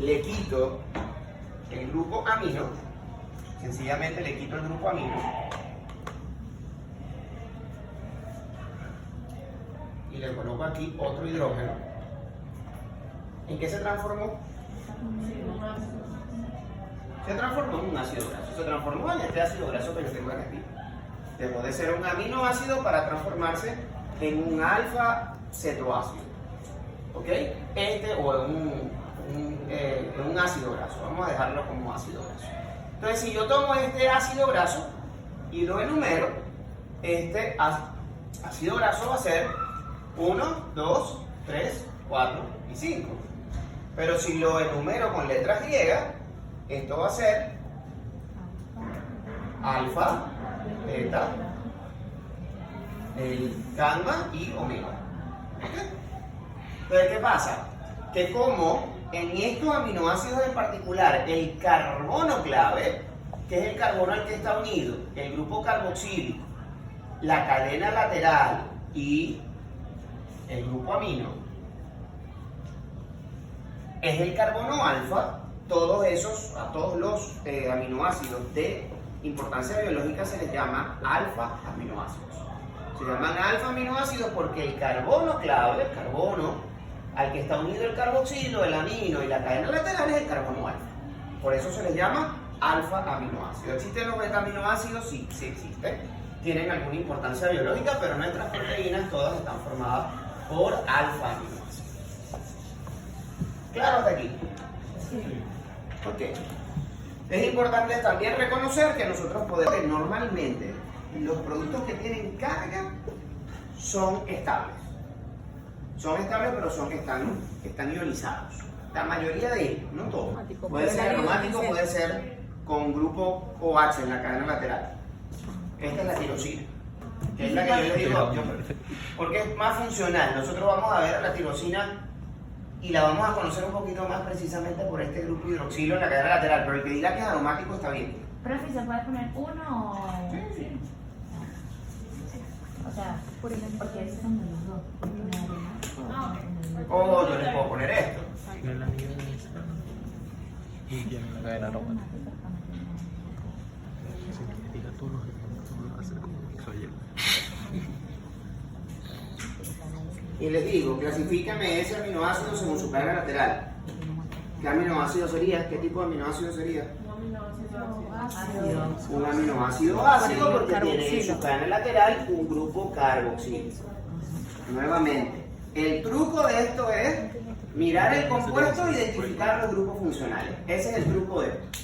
le quito el grupo amino, sencillamente le quito el grupo amino y le coloco aquí otro hidrógeno. ¿En qué se transformó? Se transformó en un ácido graso. Se transformó en este ácido graso que yo tengo aquí. Dejó de ser un aminoácido para transformarse en un alfa cetoácido. ¿Ok? O en un ácido graso. Vamos a dejarlo como ácido graso. Entonces, si yo tomo este ácido graso y lo enumero, este ácido graso va a ser 1, 2, 3, 4 y 5. Pero si lo enumero con letras griegas, esto va a ser alfa, beta, el gamma y omega. Entonces, ¿qué pasa? Que como en estos aminoácidos en particular, el carbono clave, que es el carbono al que está unido, el grupo carboxílico, la cadena lateral y el grupo amino, es el carbono alfa, todos los aminoácidos de importancia biológica se les llama alfa aminoácidos. Se llaman alfa aminoácidos porque el carbono clave, el carbono al que está unido el carboxilo, el amino y la cadena lateral es el carbono alfa. Por eso se les llama alfa aminoácidos. ¿Existen los beta aminoácidos? Sí, sí existen. Tienen alguna importancia biológica, pero nuestras proteínas todas están formadas por alfa aminoácidos. ¿Claro hasta aquí? Sí. Ok. Es importante también reconocer que nosotros podemos, normalmente, los productos que tienen carga son estables. Son estables, pero están ionizados. La mayoría de ellos, no todos. Puede ser aromático, puede ser con grupo OH en la cadena lateral. Esta es la tirosina, que es la que yo les digo, porque es más funcional. Nosotros vamos a ver la tirosina y la vamos a conocer un poquito más precisamente por este grupo hidroxilo en la cadena lateral, pero el que diga que es aromático está bien. Profe, ¿se puede poner uno o...? Sí. O sea, porque esos son de los dos. O yo les puedo poner esto. Tiene la anillo de esta y tiene la cadena aromática. Si diga todos los hacer como hizo ayer. Y les digo, clasifícame ese aminoácido según su cadena lateral. ¿Qué aminoácido sería? ¿Qué tipo de aminoácido sería? Un aminoácido ácido porque tiene en su cadena lateral un grupo carboxílico. Nuevamente, el truco de esto es mirar el compuesto e identificar los grupos funcionales. Ese es el truco de esto.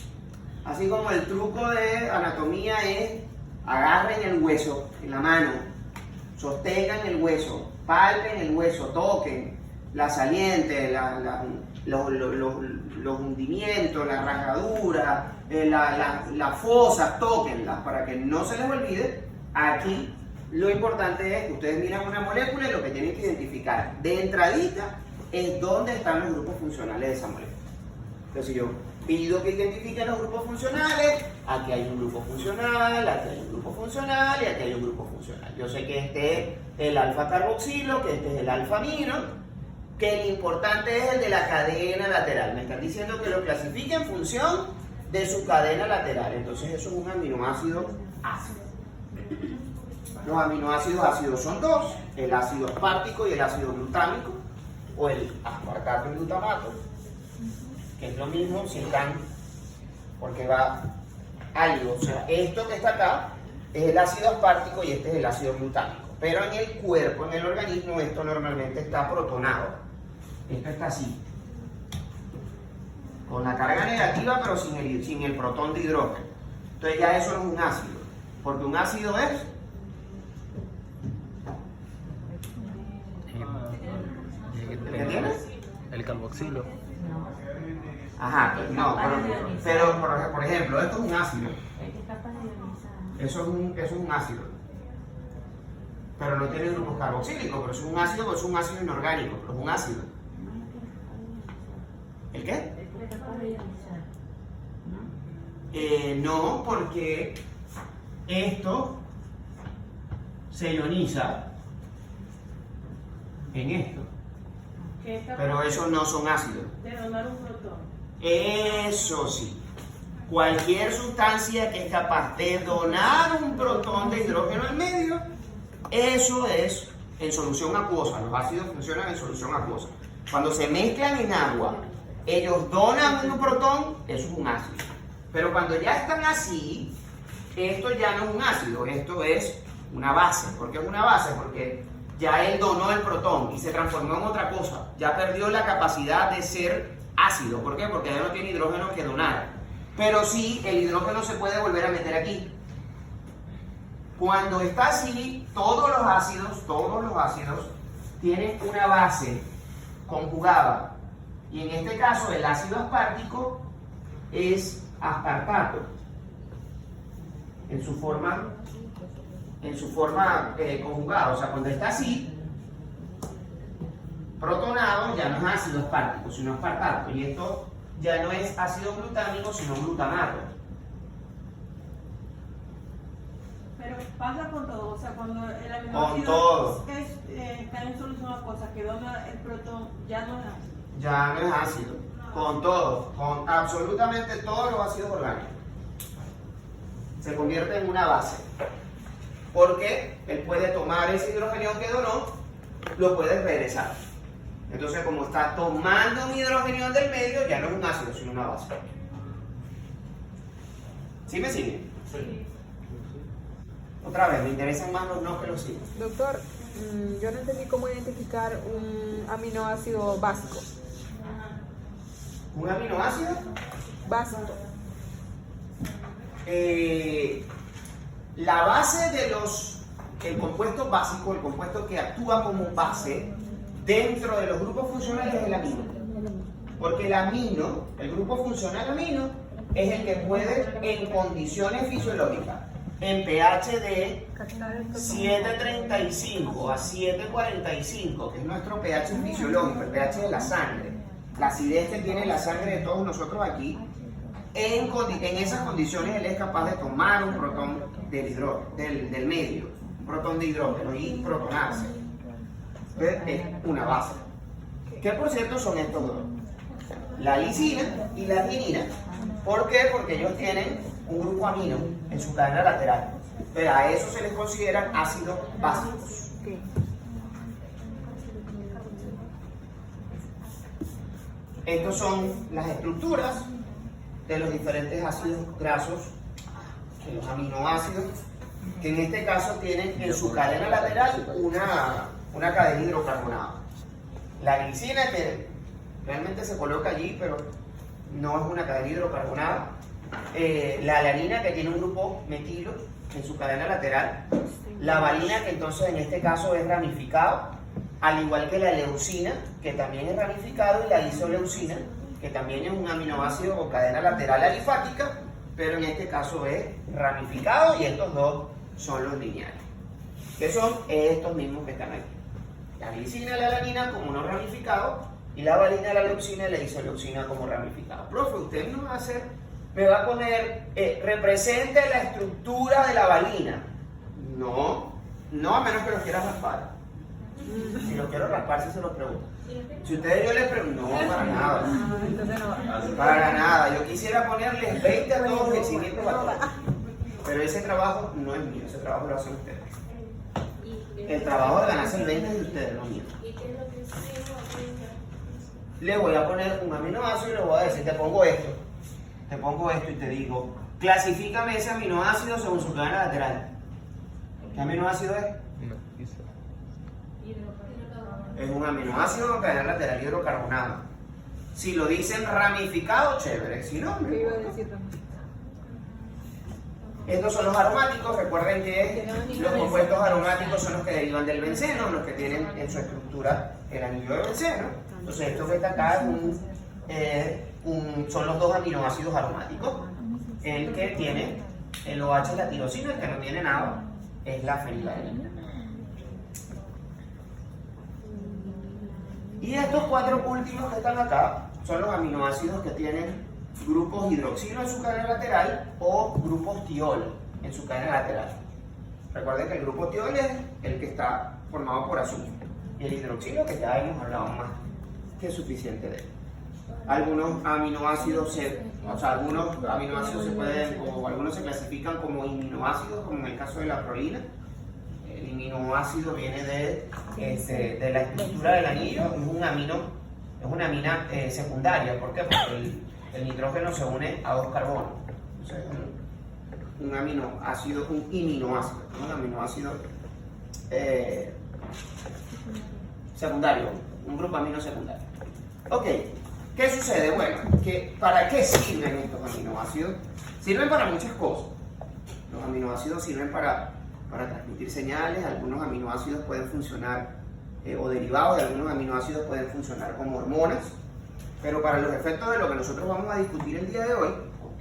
Así como el truco de anatomía es agarren el hueso en la mano, sostengan el hueso, palpen el hueso, toquen la saliente, los hundimientos, la rajadura, las fosas, tóquenlas para que no se les olvide. Aquí lo importante es que ustedes miran una molécula y lo que tienen que identificar de entradita es dónde están los grupos funcionales de esa molécula. Entonces, si yo pido que identifiquen los grupos funcionales, aquí hay un grupo funcional, aquí hay un grupo funcional y aquí hay un grupo funcional. Yo sé que este es el alfa carboxilo, que este es el alfa amino, que el importante es el de la cadena lateral. Me están diciendo que lo clasifique en función de su cadena lateral. Entonces eso es un aminoácido ácido. Los aminoácidos ácidos son dos, el ácido aspartico y el ácido glutámico, o el aspartato y glutamato, que es lo mismo si están, porque va algo, o sea, esto que está acá es el ácido aspartico y este es el ácido glutámico. Pero en el cuerpo, en el organismo, esto normalmente está protonado. Esto está así, con la carga negativa pero sin el protón de hidrógeno. Entonces ya eso no es un ácido, porque un ácido es ¿me entiendes? El carboxilo. Ajá, no, pero por ejemplo, esto es un ácido. Eso es un ácido. Pero no tiene grupos carboxílicos, pero es un ácido, pero es un ácido inorgánico, pero es un ácido. ¿El qué? No, porque esto se ioniza en esto. Pero esos no son ácidos. De donar un protón. Eso sí. Cualquier sustancia que es capaz de donar un protón de hidrógeno al medio, eso es en solución acuosa. Los ácidos funcionan en solución acuosa. Cuando se mezclan en agua, ellos donan un protón, eso es un ácido. Pero cuando ya están así, esto ya no es un ácido, esto es una base. ¿Por qué es una base? Porque ya él donó el protón y se transformó en otra cosa. Ya perdió la capacidad de ser ácido. ¿Por qué? Porque ya no tiene hidrógeno que donar. Pero sí, el hidrógeno se puede volver a meter aquí. Cuando está así, todos los ácidos tienen una base conjugada. Y en este caso, el ácido aspartico es aspartato en su forma conjugada. O sea, cuando está así, protonado, ya no es ácido aspartico, sino aspartato. Y esto ya no es ácido glutámico, sino glutamato. Pero pasa con todo, o sea, cuando el Con aminoácido todo. está en solución acuosa, que dona el protón, ya no es ácido. Ya no es ácido. Con todo, con absolutamente todos los ácidos orgánicos. Se convierte en una base. Porque él puede tomar ese hidrógeno que donó, lo puede regresar. Entonces, como está tomando un hidrógeno del medio, ya no es un ácido, sino una base. ¿Sí me sigue? Sí. Otra vez, me interesan más los no que los sí. Doctor, yo no entendí cómo identificar un aminoácido básico. ¿Un aminoácido? Básico. La base de el compuesto básico, el compuesto que actúa como base dentro de los grupos funcionales es el amino. Porque el amino, el grupo funcional amino, es el que puede en condiciones fisiológicas, en pH de 7.35 a 7.45, que es nuestro pH fisiológico, el pH de la sangre, la acidez que tiene la sangre de todos nosotros aquí, en esas condiciones él es capaz de tomar un protón del medio, un protón de hidrógeno y protonarse. Entonces es una base. Que por cierto son estos dos, la lisina y la arginina. ¿Por qué? Porque ellos tienen un grupo amino en su cadena lateral. Pero a eso se les consideran ácidos básicos. Okay. Estos son las estructuras de los diferentes ácidos grasos, de los aminoácidos, que en este caso tienen en su cadena lateral una cadena hidrocarbonada. La glicina, que realmente se coloca allí, pero no es una cadena hidrocarbonada. La alanina, que tiene un grupo metilo en su cadena lateral. La valina, que entonces en este caso es ramificado, al igual que la leucina, que también es ramificado, y la isoleucina, que también es un aminoácido con cadena lateral alifática, pero en este caso es ramificado, y estos dos son los lineales, que son estos mismos que están aquí. La glicina y la alanina como no ramificado, y la valina, la leucina y la isoleucina como ramificado. Profe, usted no va a hacer, me va a poner, represente la estructura de la valina. No, a menos que lo quiera raspar. Si lo quiero raspar, si se lo pregunto. Si ustedes yo les pregunto, no, para nada. Entonces no. Para nada. Yo quisiera ponerles 20 a todos y 500 a todos. Pero ese trabajo no es mío, ese trabajo lo hacen ustedes. El trabajo de ganarse el 20 es de ustedes, no mío. Le voy a poner un aminoácido y le voy a decir, te pongo esto y te digo, clasifícame ese aminoácido según su cadena lateral. ¿Qué aminoácido es? Es un aminoácido con cadena lateral hidrocarbonado. Si lo dicen ramificado, chévere. Si no, ¿Qué iba a decir? estos son los aromáticos. Recuerden que los compuestos aromáticos son los que derivan del benceno, los que tienen en su estructura el anillo de benceno. Entonces esto que está acá son los dos aminoácidos aromáticos. El que tiene el OH es la tirosina, el que no tiene nada es la fenilalanina. Y estos cuatro últimos que están acá son los aminoácidos que tienen grupos hidroxilo en su cadena lateral o grupos tiol en su cadena lateral. Recuerden que el grupo tiol es el que está formado por azufre y el hidroxilo, que ya hemos hablado más que suficiente de él. algunos aminoácidos se pueden, o algunos se clasifican como aminoácidos, como en el caso de la prolina. El aminoácido viene de la estructura del anillo, es una amina secundaria. ¿Por qué? Porque el nitrógeno se une a dos carbonos. Entonces, un aminoácido, un aminoácido secundario, un grupo amino secundario. Ok, ¿qué sucede? Bueno, ¿para qué sirven estos aminoácidos? Sirven para muchas cosas. Los aminoácidos sirven para transmitir señales. Algunos aminoácidos pueden funcionar, o derivados de algunos aminoácidos pueden funcionar como hormonas, pero para los efectos de lo que nosotros vamos a discutir el día de hoy,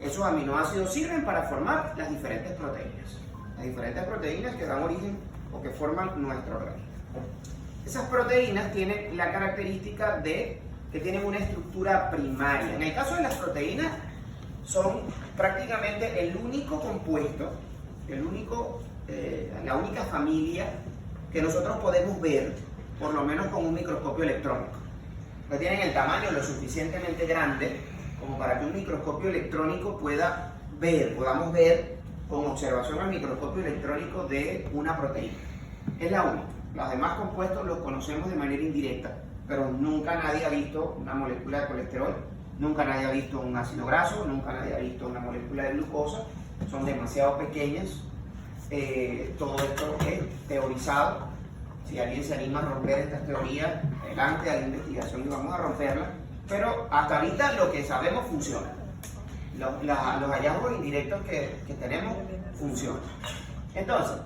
esos aminoácidos sirven para formar las diferentes proteínas que dan origen o que forman nuestro organismo. Esas proteínas tienen la característica de que tienen una estructura primaria. En el caso de las proteínas, son prácticamente el único compuesto, la única familia que nosotros podemos ver, por lo menos con un microscopio electrónico. Que tienen el tamaño lo suficientemente grande como para que un microscopio electrónico podamos ver con observación al microscopio electrónico de una proteína. Es la única. Los demás compuestos los conocemos de manera indirecta, pero nunca nadie ha visto una molécula de colesterol, nunca nadie ha visto un ácido graso, nunca nadie ha visto una molécula de glucosa. Son demasiado pequeñas. Todo esto es teorizado. Si alguien se anima a romper estas teorías, adelante a la investigación y vamos a romperla. Pero hasta ahorita lo que sabemos funciona. Los hallazgos indirectos que tenemos funcionan. Entonces,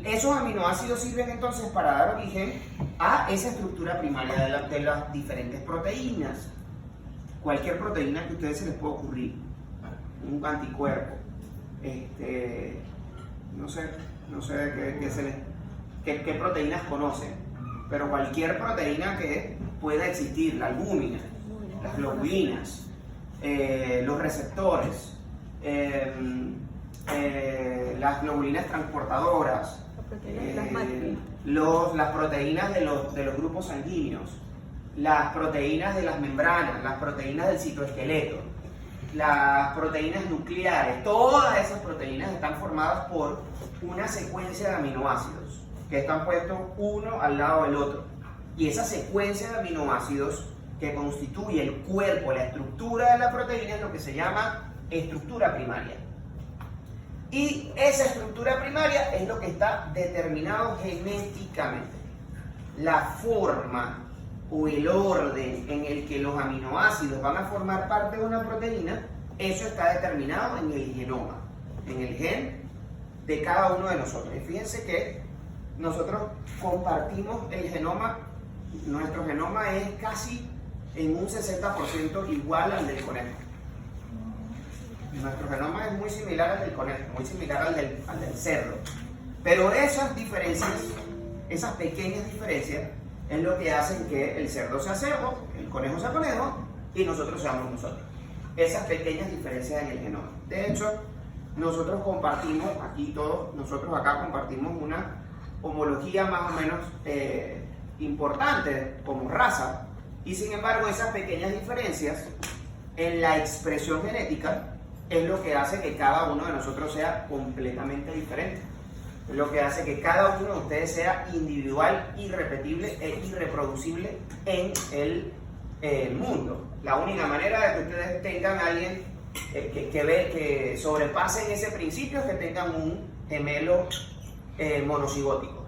esos aminoácidos sirven entonces para dar origen a esa estructura primaria de las diferentes proteínas. Cualquier proteína que a ustedes se les pueda ocurrir, un anticuerpo, no sé qué proteínas conocen, pero cualquier proteína que pueda existir, la albúmina, las globulinas, los receptores, las globulinas transportadoras, las proteínas de los grupos sanguíneos, las proteínas de las membranas, las proteínas del citoesqueleto, las proteínas nucleares. Todas esas proteínas están formadas por una secuencia de aminoácidos que están puestos uno al lado del otro, y esa secuencia de aminoácidos que constituye el cuerpo, la estructura de la proteína, es lo que se llama estructura primaria. Y esa estructura primaria es lo que está determinado genéticamente. La forma o el orden en el que los aminoácidos van a formar parte de una proteína, eso está determinado en el genoma, en el gen de cada uno de nosotros. Y fíjense que nosotros compartimos el genoma, nuestro genoma es casi en un 60% igual al del conejo. Nuestro genoma es muy similar al del conejo, muy similar al del cerdo. Pero esas diferencias, esas pequeñas diferencias, es lo que hacen que el cerdo sea cerdo, el conejo sea conejo y nosotros seamos nosotros. Esas pequeñas diferencias en el genoma. De hecho, nosotros compartimos, nosotros acá compartimos una homología más o menos importante como raza, y sin embargo esas pequeñas diferencias en la expresión genética es lo que hace que cada uno de nosotros sea completamente diferente. Es lo que hace que cada uno de ustedes sea individual, irrepetible e irreproducible en el mundo. La única manera de que ustedes tengan a alguien que sobrepasen ese principio es que tengan un gemelo monocigótico,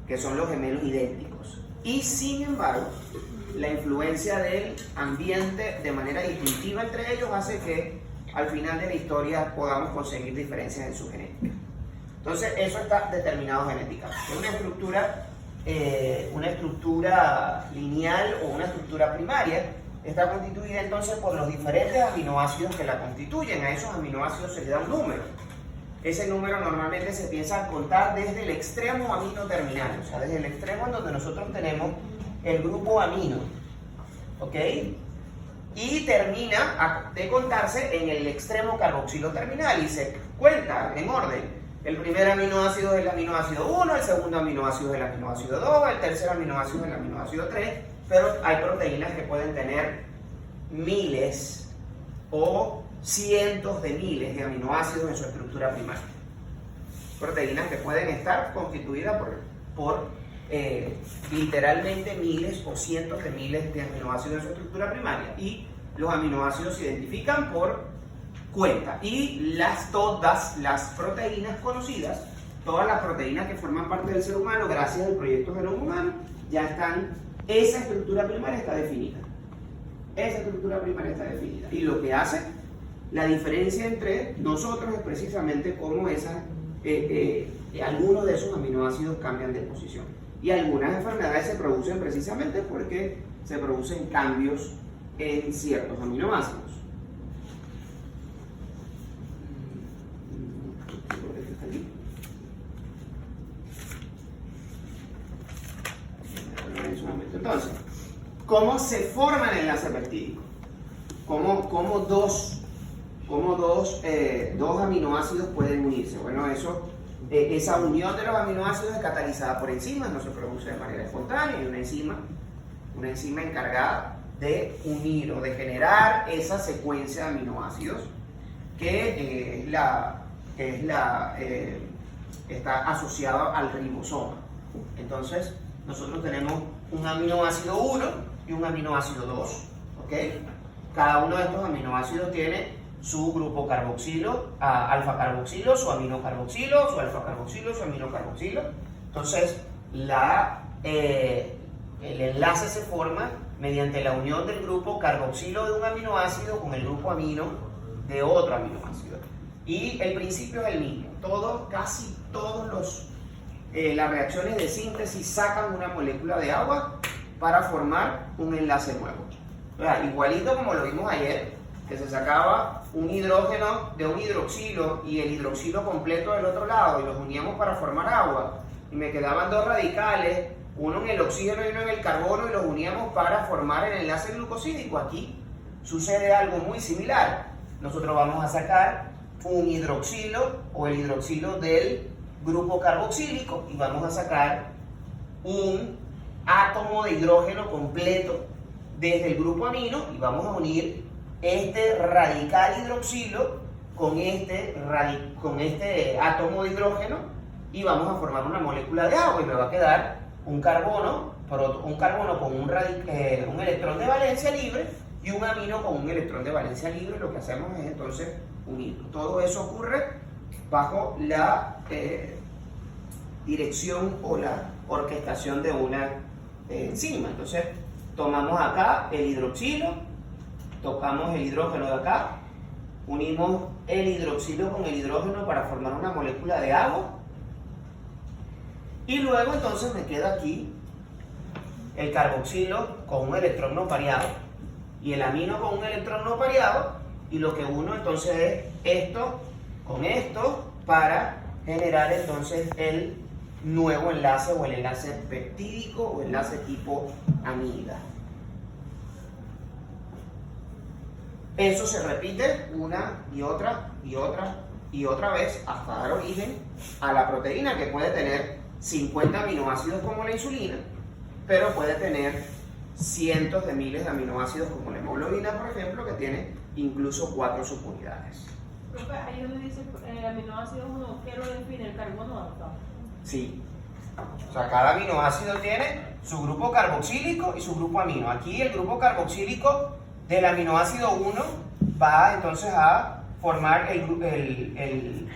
que son los gemelos idénticos. Y sin embargo, la influencia del ambiente de manera distintiva entre ellos hace que al final de la historia podamos conseguir diferencias en su genética. Entonces eso está determinado genéticamente. Una estructura lineal o una estructura primaria está constituida entonces por los diferentes aminoácidos que la constituyen. A esos aminoácidos se le da un número. Ese número normalmente se piensa contar desde el extremo amino terminal, o sea, desde el extremo en donde nosotros tenemos el grupo amino, ¿ok? Y termina de contarse en el extremo carboxilo terminal y se cuenta en orden. El primer aminoácido es el aminoácido 1, el segundo aminoácido es el aminoácido 2, el tercer aminoácido es el aminoácido 3 pero hay proteínas que pueden tener miles o cientos de miles de aminoácidos en su estructura primaria. Proteínas que pueden estar constituidas por literalmente miles o cientos de miles de aminoácidos en su estructura primaria, y los aminoácidos se identifican por cuenta, y todas las proteínas conocidas, todas las proteínas que forman parte del ser humano gracias al proyecto Genoma Humano, ya están, esa estructura primaria está definida. Esa estructura primaria está definida, y lo que hace la diferencia entre nosotros es precisamente cómo algunos de esos aminoácidos cambian de posición. Y algunas enfermedades se producen precisamente porque se producen cambios en ciertos aminoácidos. Entonces, ¿cómo se forma el enlace peptídico? ¿Cómo dos aminoácidos pueden unirse? Bueno, esa unión de los aminoácidos es catalizada por enzimas, no se produce de manera espontánea, hay una enzima encargada de unir o de generar esa secuencia de aminoácidos que está asociada al ribosoma. Entonces, nosotros tenemos un aminoácido 1 y un aminoácido 2, ¿ok? Cada uno de estos aminoácidos tiene su grupo carboxilo, alfa carboxilo, su amino carboxilo, su alfa carboxilo, su amino carboxilo. Entonces, el enlace se forma mediante la unión del grupo carboxilo de un aminoácido con el grupo amino de otro aminoácido. Y el principio es el mismo. Casi todas las reacciones de síntesis sacan una molécula de agua para formar un enlace nuevo. O sea, igualito como lo vimos ayer, que se sacaba un hidrógeno de un hidroxilo y el hidroxilo completo del otro lado y los uníamos para formar agua, y me quedaban dos radicales, uno en el oxígeno y uno en el carbono, y los uníamos para formar el enlace glucosídico. Aquí sucede algo muy similar. Nosotros vamos a sacar un hidroxilo o el hidroxilo del grupo carboxílico y vamos a sacar un átomo de hidrógeno completo desde el grupo amino, y vamos a unir este radical hidroxilo con este átomo de hidrógeno y vamos a formar una molécula de agua, y me va a quedar un carbono con un electrón de valencia libre y un amino con un electrón de valencia libre. Lo que hacemos es entonces unir. Todo eso ocurre bajo la dirección o la orquestación de una enzima. Entonces tomamos acá el hidroxilo, tocamos el hidrógeno de acá, unimos el hidroxilo con el hidrógeno para formar una molécula de agua, y luego entonces me queda aquí el carboxilo con un electrón no pareado y el amino con un electrón no pareado, y lo que uno entonces es esto con esto para generar entonces el nuevo enlace, o el enlace peptídico o enlace tipo amida. Eso se repite una y otra y otra y otra vez hasta dar origen a la proteína, que puede tener 50 aminoácidos como la insulina, pero puede tener cientos de miles de aminoácidos como la hemoglobina, por ejemplo, que tiene incluso 4 subunidades. Profe, ahí donde dice aminoácido 1, ¿qué lo define? ¿El carbono alfa? Sí. O sea, cada aminoácido tiene su grupo carboxílico y su grupo amino. Aquí el grupo carboxílico del aminoácido 1 va entonces a formar el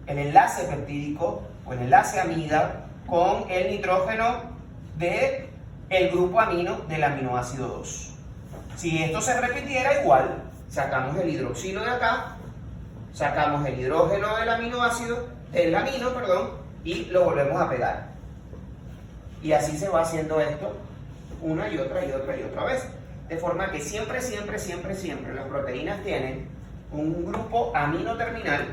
enlace peptídico o el enlace amida con el nitrógeno del grupo amino del aminoácido 2. Si esto se repitiera, igual sacamos el hidroxilo de acá, sacamos el hidrógeno del amino, y lo volvemos a pegar. Y así se va haciendo esto una y otra y otra y otra vez. De forma que siempre las proteínas tienen un grupo amino terminal,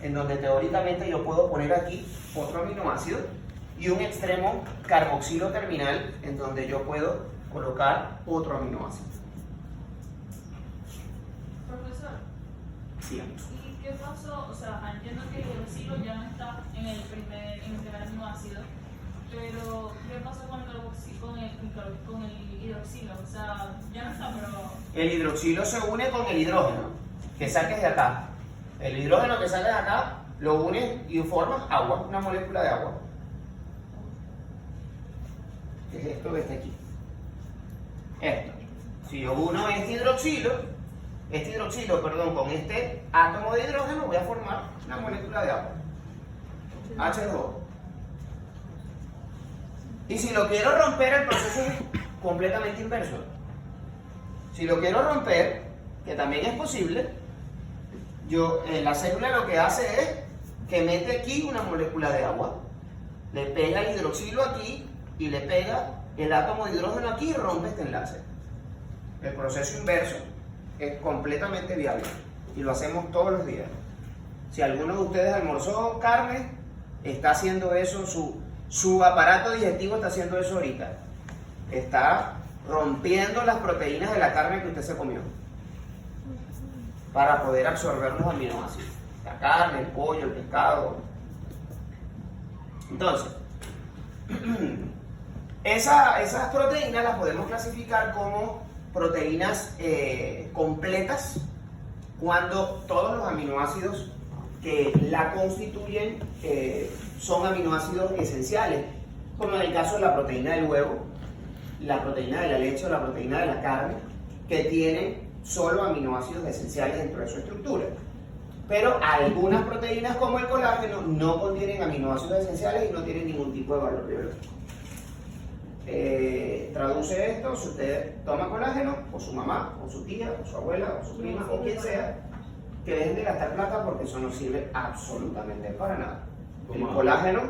en donde teóricamente yo puedo poner aquí otro aminoácido, y un extremo carboxilo terminal, en donde yo puedo colocar otro aminoácido. Profesor, Sí. ¿y qué pasó? O sea, entiendo que el hidroxilo ya no está en el primer aminoácido, Pero, ¿qué pasa con el hidroxilo? O sea, ya no está, pero... El hidroxilo se une con el hidrógeno que saques de acá. El hidrógeno que saques de acá lo unes y formas agua, una molécula de agua. ¿Qué es esto que está aquí? Esto. Si yo uno este hidroxilo, con este átomo de hidrógeno, voy a formar una molécula de agua. H2O. Y si lo quiero romper, el proceso es completamente inverso. Si lo quiero romper, que también es posible, la célula lo que hace es que mete aquí una molécula de agua, le pega el hidroxilo aquí y le pega el átomo de hidrógeno aquí y rompe este enlace. El proceso inverso es completamente viable y lo hacemos todos los días. Si alguno de ustedes almorzó carne, está haciendo eso, su aparato digestivo está haciendo eso ahorita. Está rompiendo las proteínas de la carne que usted se comió para poder absorber los aminoácidos. La carne, el pollo, el pescado. Entonces, esas proteínas las podemos clasificar como proteínas completas cuando todos los aminoácidos que la constituyen son aminoácidos esenciales, como en el caso de la proteína del huevo, la proteína de la leche o la proteína de la carne, que tienen solo aminoácidos esenciales dentro de su estructura. Pero algunas proteínas como el colágeno no contienen aminoácidos esenciales y no tienen ningún tipo de valor biológico. Traduce esto: si usted toma colágeno, o su mamá, o su tía, o su abuela, o su prima, o quien sea, que dejen de gastar plata porque eso no sirve absolutamente para nada. El colágeno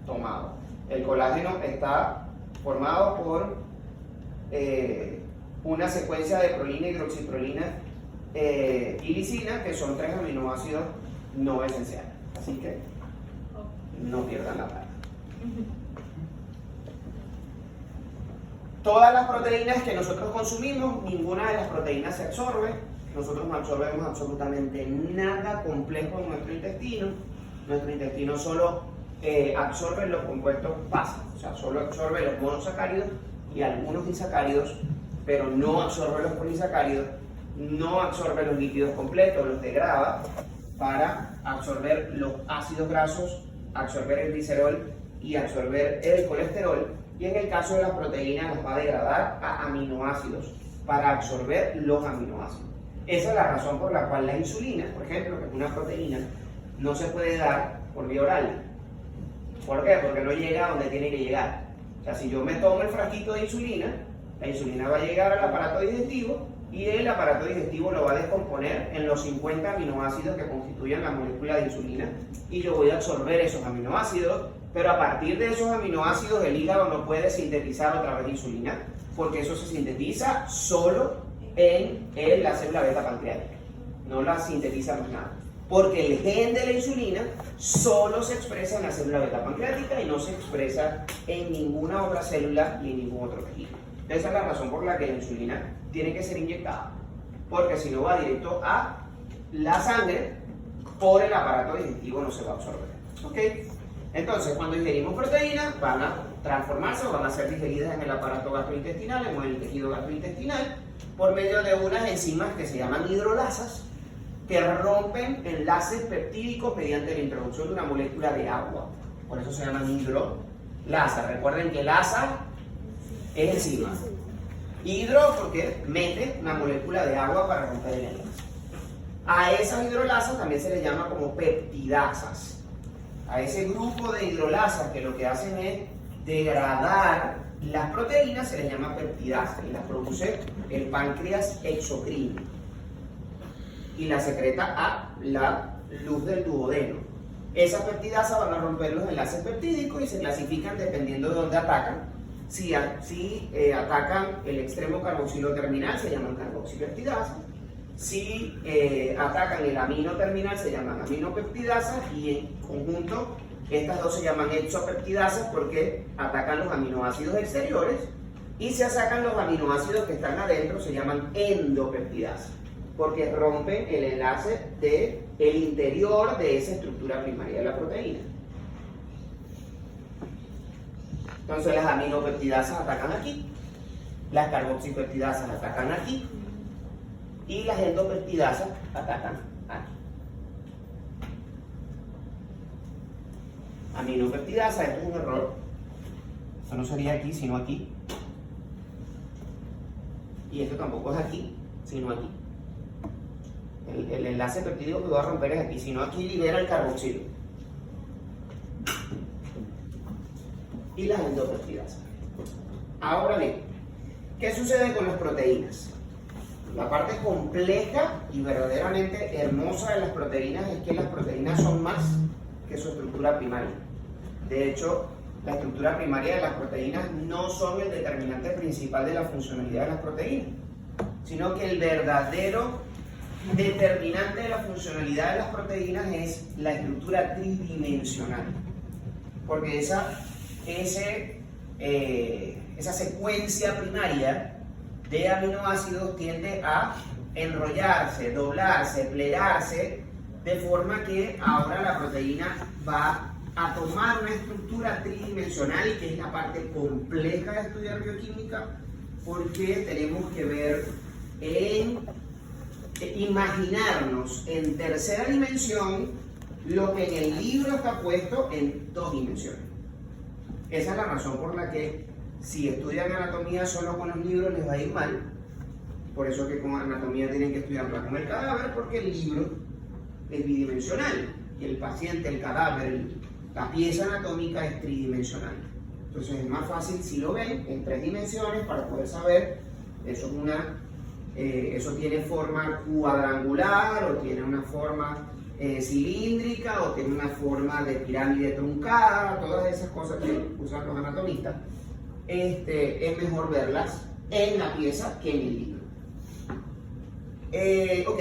tomado. El colágeno está formado por una secuencia de prolina, hidroxiprolina y lisina, que son 3 aminoácidos no esenciales. Así que no pierdan la plata. Todas las proteínas que nosotros consumimos, ninguna de las proteínas se absorbe. Nosotros no absorbemos absolutamente nada complejo en nuestro intestino. Nuestro intestino solo absorbe los compuestos básicos, o sea, solo absorbe los monosacáridos y algunos disacáridos, pero no absorbe los polisacáridos, no absorbe los lípidos completos, los degrada para absorber los ácidos grasos, absorber el glicerol y absorber el colesterol. Y en el caso de las proteínas las va a degradar a aminoácidos para absorber los aminoácidos. Esa es la razón por la cual la insulina, por ejemplo, que es una proteína, no se puede dar por vía oral. ¿Por qué? Porque no llega a donde tiene que llegar. O sea, si yo me tomo el frasquito de insulina, la insulina va a llegar al aparato digestivo y el aparato digestivo lo va a descomponer en los 50 aminoácidos que constituyen la molécula de insulina y yo voy a absorber esos aminoácidos, pero a partir de esos aminoácidos el hígado no puede sintetizar otra vez insulina porque eso se sintetiza solo en la célula beta pancreática, no la sintetiza más nada. Porque el gen de la insulina solo se expresa en la célula beta pancreática y no se expresa en ninguna otra célula ni en ningún otro tejido. Esa es la razón por la que la insulina tiene que ser inyectada, porque si no va directo a la sangre, por el aparato digestivo no se va a absorber. ¿Ok? Entonces, cuando ingerimos proteínas, van a transformarse o van a ser digeridas en el aparato gastrointestinal, en el tejido gastrointestinal, por medio de unas enzimas que se llaman hidrolasas, que rompen enlaces peptídicos mediante la introducción de una molécula de agua. Por eso se llaman hidrolasas. Recuerden que lasa es enzima. Hidro porque mete una molécula de agua para romper el enlace. A esas hidrolasas también se les llama como peptidasas. A ese grupo de hidrolasas que lo que hacen es degradar las proteínas se les llama peptidasas y las produce el páncreas exocrino y la secreta a la luz del duodeno. Esas peptidasas van a romper los enlaces peptídicos y se clasifican dependiendo de dónde atacan. Si atacan el extremo carboxilo terminal, se llaman carboxipeptidasas. Si atacan el amino terminal, se llaman aminopeptidasas. Y en conjunto, estas dos se llaman exopeptidasas porque atacan los aminoácidos exteriores. Y si atacan los aminoácidos que están adentro, se llaman endopeptidasas, porque rompen el enlace del interior de esa estructura primaria de la proteína. Entonces las aminopeptidasas atacan aquí, las carboxipeptidasas atacan aquí y las endopeptidasas atacan aquí. Aminopeptidasa, esto es un error. Esto no sería aquí, sino aquí. Y esto tampoco es aquí, sino aquí. El enlace peptídico que voy a romper es aquí, sino aquí libera el carboxilo. Y las endopeptidasas. Ahora bien, ¿qué sucede con las proteínas? La parte compleja y verdaderamente hermosa de las proteínas es que las proteínas son más que su estructura primaria. De hecho, la estructura primaria de las proteínas no son el determinante principal de la funcionalidad de las proteínas, sino que el verdadero determinante de la funcionalidad de las proteínas es la estructura tridimensional. Porque esa secuencia primaria de aminoácidos tiende a enrollarse, doblarse, plegarse, de forma que ahora la proteína va a tomar una estructura tridimensional, que es la parte compleja de estudiar bioquímica, porque tenemos que ver en imaginarnos en tercera dimensión lo que en el libro está puesto en 2 dimensiones. Esa es la razón por la que si estudian anatomía solo con los libros les va a ir mal. Por eso que con anatomía tienen que estudiarla con el cadáver, porque el libro es bidimensional y el paciente, el cadáver, la pieza anatómica es tridimensional. Entonces es más fácil si lo ven en 3 dimensiones para poder saber eso tiene forma cuadrangular o tiene una forma cilíndrica o tiene una forma de pirámide truncada, todas esas cosas que usan los anatomistas. Es mejor verlas en la pieza que en el libro. Ok,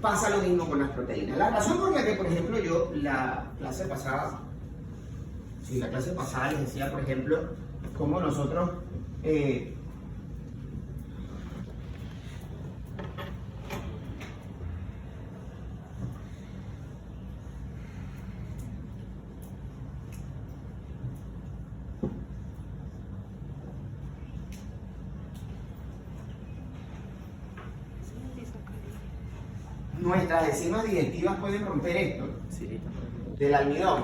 pasa lo mismo con las proteínas. La razón por la que, por ejemplo, yo la clase pasada les decía, por ejemplo, cómo nosotros nuestras enzimas digestivas pueden romper esto del almidón,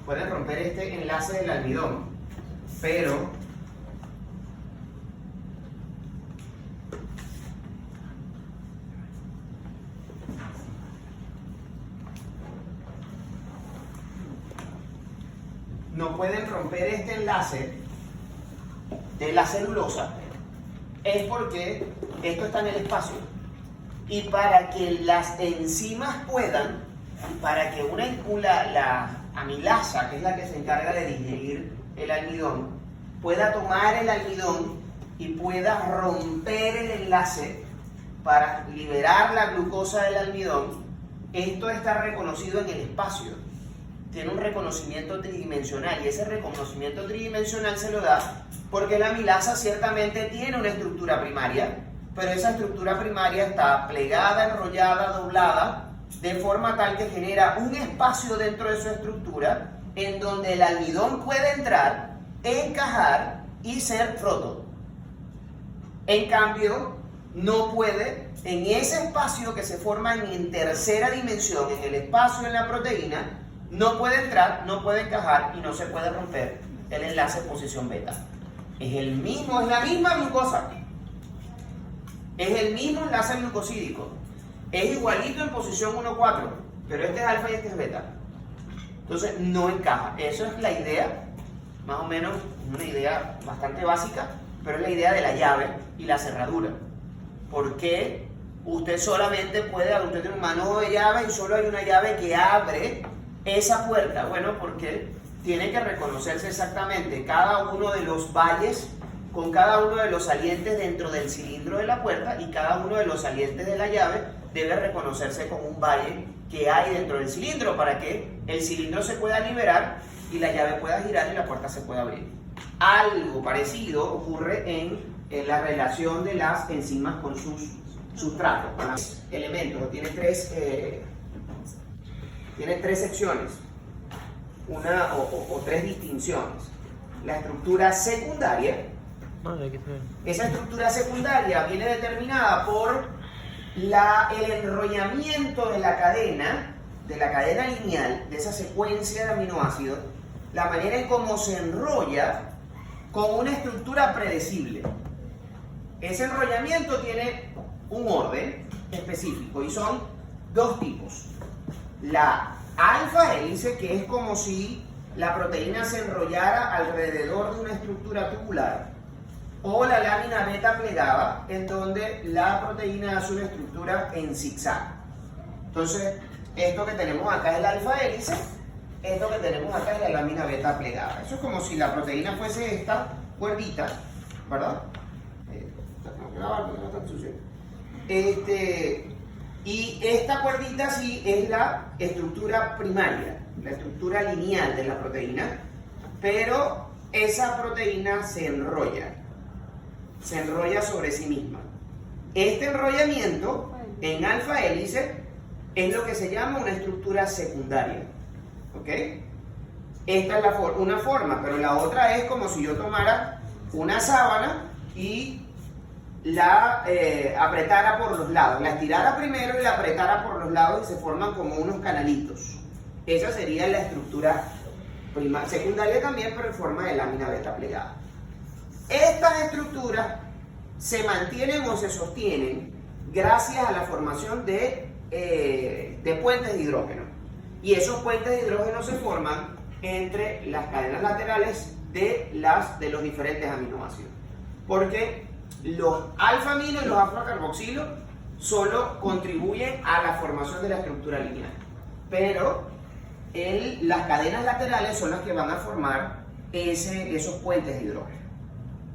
pueden romper este enlace del almidón, pero no pueden romper este enlace de la celulosa, es porque esto está en el espacio. Y para que las enzimas puedan, para que la amilasa, que es la que se encarga de digerir el almidón, pueda tomar el almidón y pueda romper el enlace para liberar la glucosa del almidón, esto está reconocido en el espacio. Tiene un reconocimiento tridimensional y ese reconocimiento tridimensional se lo da porque la amilasa ciertamente tiene una estructura primaria, pero esa estructura primaria está plegada, enrollada, doblada, de forma tal que genera un espacio dentro de su estructura en donde el almidón puede entrar, encajar y ser roto. En cambio, no puede, en ese espacio que se forma en tercera dimensión, en el espacio de la proteína, no puede entrar, no puede encajar y no se puede romper el enlace posición beta. Es la misma glucosa. Es el mismo enlace glucosídico. Es igualito en posición 1,4, pero este es alfa y este es beta. Entonces no encaja. Eso es la idea, más o menos, una idea bastante básica, pero es la idea de la llave y la cerradura. ¿Por qué usted solamente usted tiene un manojo de llave y solo hay una llave que abre esa puerta? Bueno, porque tiene que reconocerse exactamente cada uno de los valles con cada uno de los salientes dentro del cilindro de la puerta, y cada uno de los salientes de la llave debe reconocerse con un valle que hay dentro del cilindro para que el cilindro se pueda liberar y la llave pueda girar y la puerta se pueda abrir. Algo parecido ocurre en la relación de las enzimas con sus sustratos, con los elementos. Tiene tres secciones, una o tres distinciones. la estructura secundaria. Vale, aquí se ve. Esa estructura secundaria viene determinada por el enrollamiento de la cadena lineal, de esa secuencia de aminoácidos, la manera en cómo se enrolla con una estructura predecible. Ese enrollamiento tiene un orden específico y son dos tipos. La alfa hélice, que es como si la proteína se enrollara alrededor de una estructura tubular, o la lámina beta plegada, en donde la proteína hace una estructura en zigzag. Entonces, esto que tenemos acá es la alfa hélice, esto que tenemos acá es la lámina beta plegada. Eso es como si la proteína fuese esta cuerdita, ¿verdad? Tengo que lavar porque no está sucio. Y esta cuerdita sí es la estructura primaria, la estructura lineal de la proteína, pero esa proteína se enrolla sobre sí misma. Este enrollamiento en alfa hélice es lo que se llama una estructura secundaria. ¿Ok? Esta es una forma, pero la otra es como si yo tomara una sábana y la apretara por los lados, la estirara primero y la apretara por los lados y se forman como unos canalitos. Esa sería la estructura secundaria también, pero en forma de lámina beta plegada. Estas estructuras se mantienen o se sostienen gracias a la formación de puentes de hidrógeno. Y esos puentes de hidrógeno se forman entre las cadenas laterales de los diferentes aminoácidos. Porque los alfa-amino y los alfa-carboxilo solo contribuyen a la formación de la estructura lineal. Pero las cadenas laterales son las que van a formar esos puentes de hidrógeno,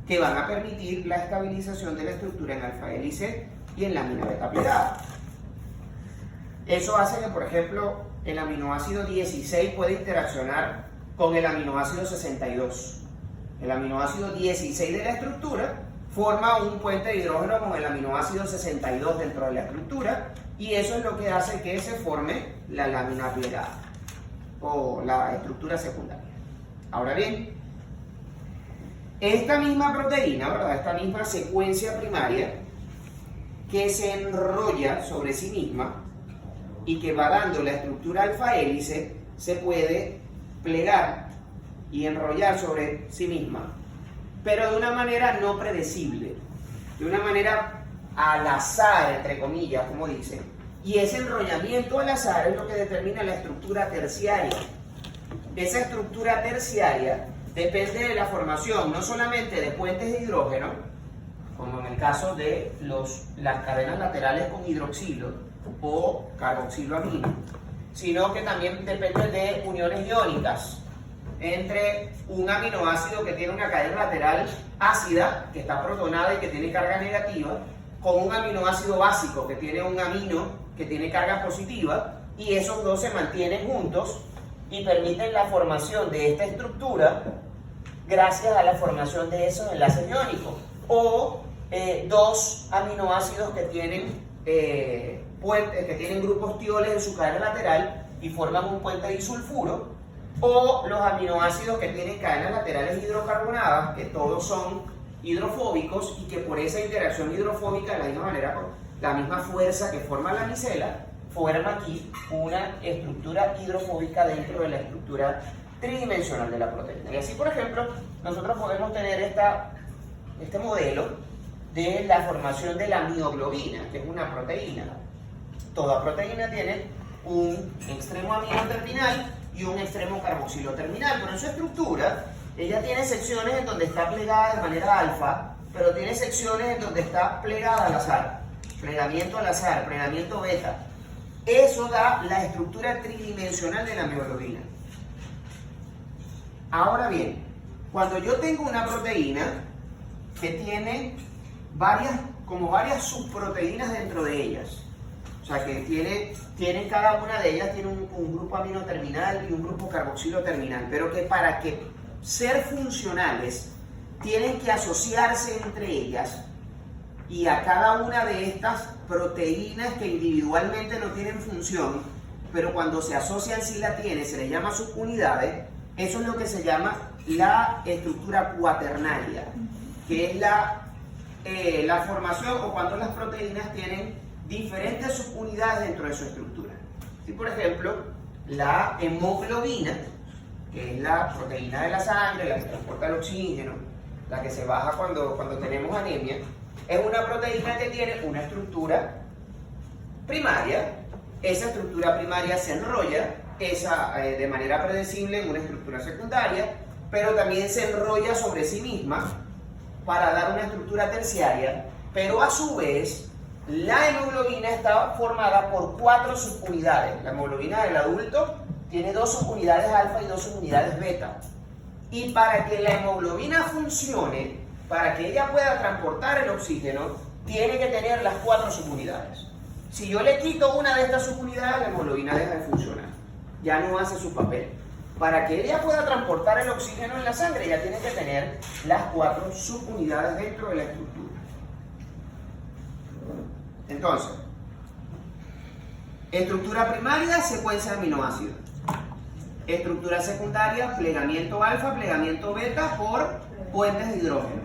que van a permitir la estabilización de la estructura en alfa hélice y en lámina beta plegada. Eso hace que, por ejemplo, el aminoácido 16 puede interaccionar con el aminoácido 62. El aminoácido 16 de la estructura forma un puente de hidrógeno con el aminoácido 62 dentro de la estructura, y eso es lo que hace que se forme la lámina plegada o la estructura secundaria. Ahora bien, esta misma proteína, ¿verdad? Esta misma secuencia primaria que se enrolla sobre sí misma y que va dando la estructura alfa hélice, se puede plegar y enrollar sobre sí misma, pero de una manera no predecible, de una manera al azar, entre comillas, como dicen. Y ese enrollamiento al azar es lo que determina la estructura terciaria. Esa estructura terciaria depende de la formación no solamente de puentes de hidrógeno, como en el caso de las cadenas laterales con hidroxilo o carboxiloamino, sino que también depende de uniones iónicas entre un aminoácido que tiene una cadena lateral ácida, que está protonada y que tiene carga negativa, con un aminoácido básico que tiene un amino que tiene carga positiva, y esos dos se mantienen juntos y permiten la formación de esta estructura gracias a la formación de esos enlaces iónicos. O dos aminoácidos que tienen grupos tioles en su cadena lateral y forman un puente disulfuro, o los aminoácidos que tienen cadenas laterales hidrocarbonadas, que todos son hidrofóbicos y que por esa interacción hidrofóbica, de la misma manera, con la misma fuerza que forma la micela, forma aquí una estructura hidrofóbica dentro de la estructura tridimensional de la proteína. Y así, por ejemplo, nosotros podemos tener este modelo de la formación de la mioglobina, que es una proteína. Toda proteína tiene un extremo amino terminal y un extremo carboxilo terminal, pero en su estructura ella tiene secciones en donde está plegada de manera alfa, pero tiene secciones en donde está plegada al azar, plegamiento al azar, plegamiento beta. Eso da la estructura tridimensional de la mioglobina. Ahora bien, cuando yo tengo una proteína que tiene varias subproteínas dentro de ellas, o sea que tienen cada una de ellas tiene un grupo amino terminal y un grupo carboxilo terminal, pero que para que ser funcionales tienen que asociarse entre ellas, y a cada una de estas proteínas que individualmente no tienen función, pero cuando se asocian sí la tienen, se les llama subunidades. Eso es lo que se llama la estructura cuaternaria, que es la formación o cuando las proteínas tienen diferentes subunidades dentro de su estructura. Si por ejemplo, la hemoglobina, que es la proteína de la sangre, la que transporta el oxígeno, la que se baja cuando tenemos anemia, es una proteína que tiene una estructura primaria. Esa estructura primaria se enrolla de manera predecible en una estructura secundaria, pero también se enrolla sobre sí misma para dar una estructura terciaria, pero a su vez la hemoglobina está formada por 4 subunidades. La hemoglobina del adulto tiene 2 subunidades alfa y 2 subunidades beta. Y para que la hemoglobina funcione, para que ella pueda transportar el oxígeno, tiene que tener las 4 subunidades. Si yo le quito una de estas subunidades, la hemoglobina deja de funcionar. Ya no hace su papel. Para que ella pueda transportar el oxígeno en la sangre, ella tiene que tener las 4 subunidades dentro de la estructura. Entonces, estructura primaria, secuencia de aminoácidos. Estructura secundaria, plegamiento alfa, plegamiento beta por puentes de hidrógeno.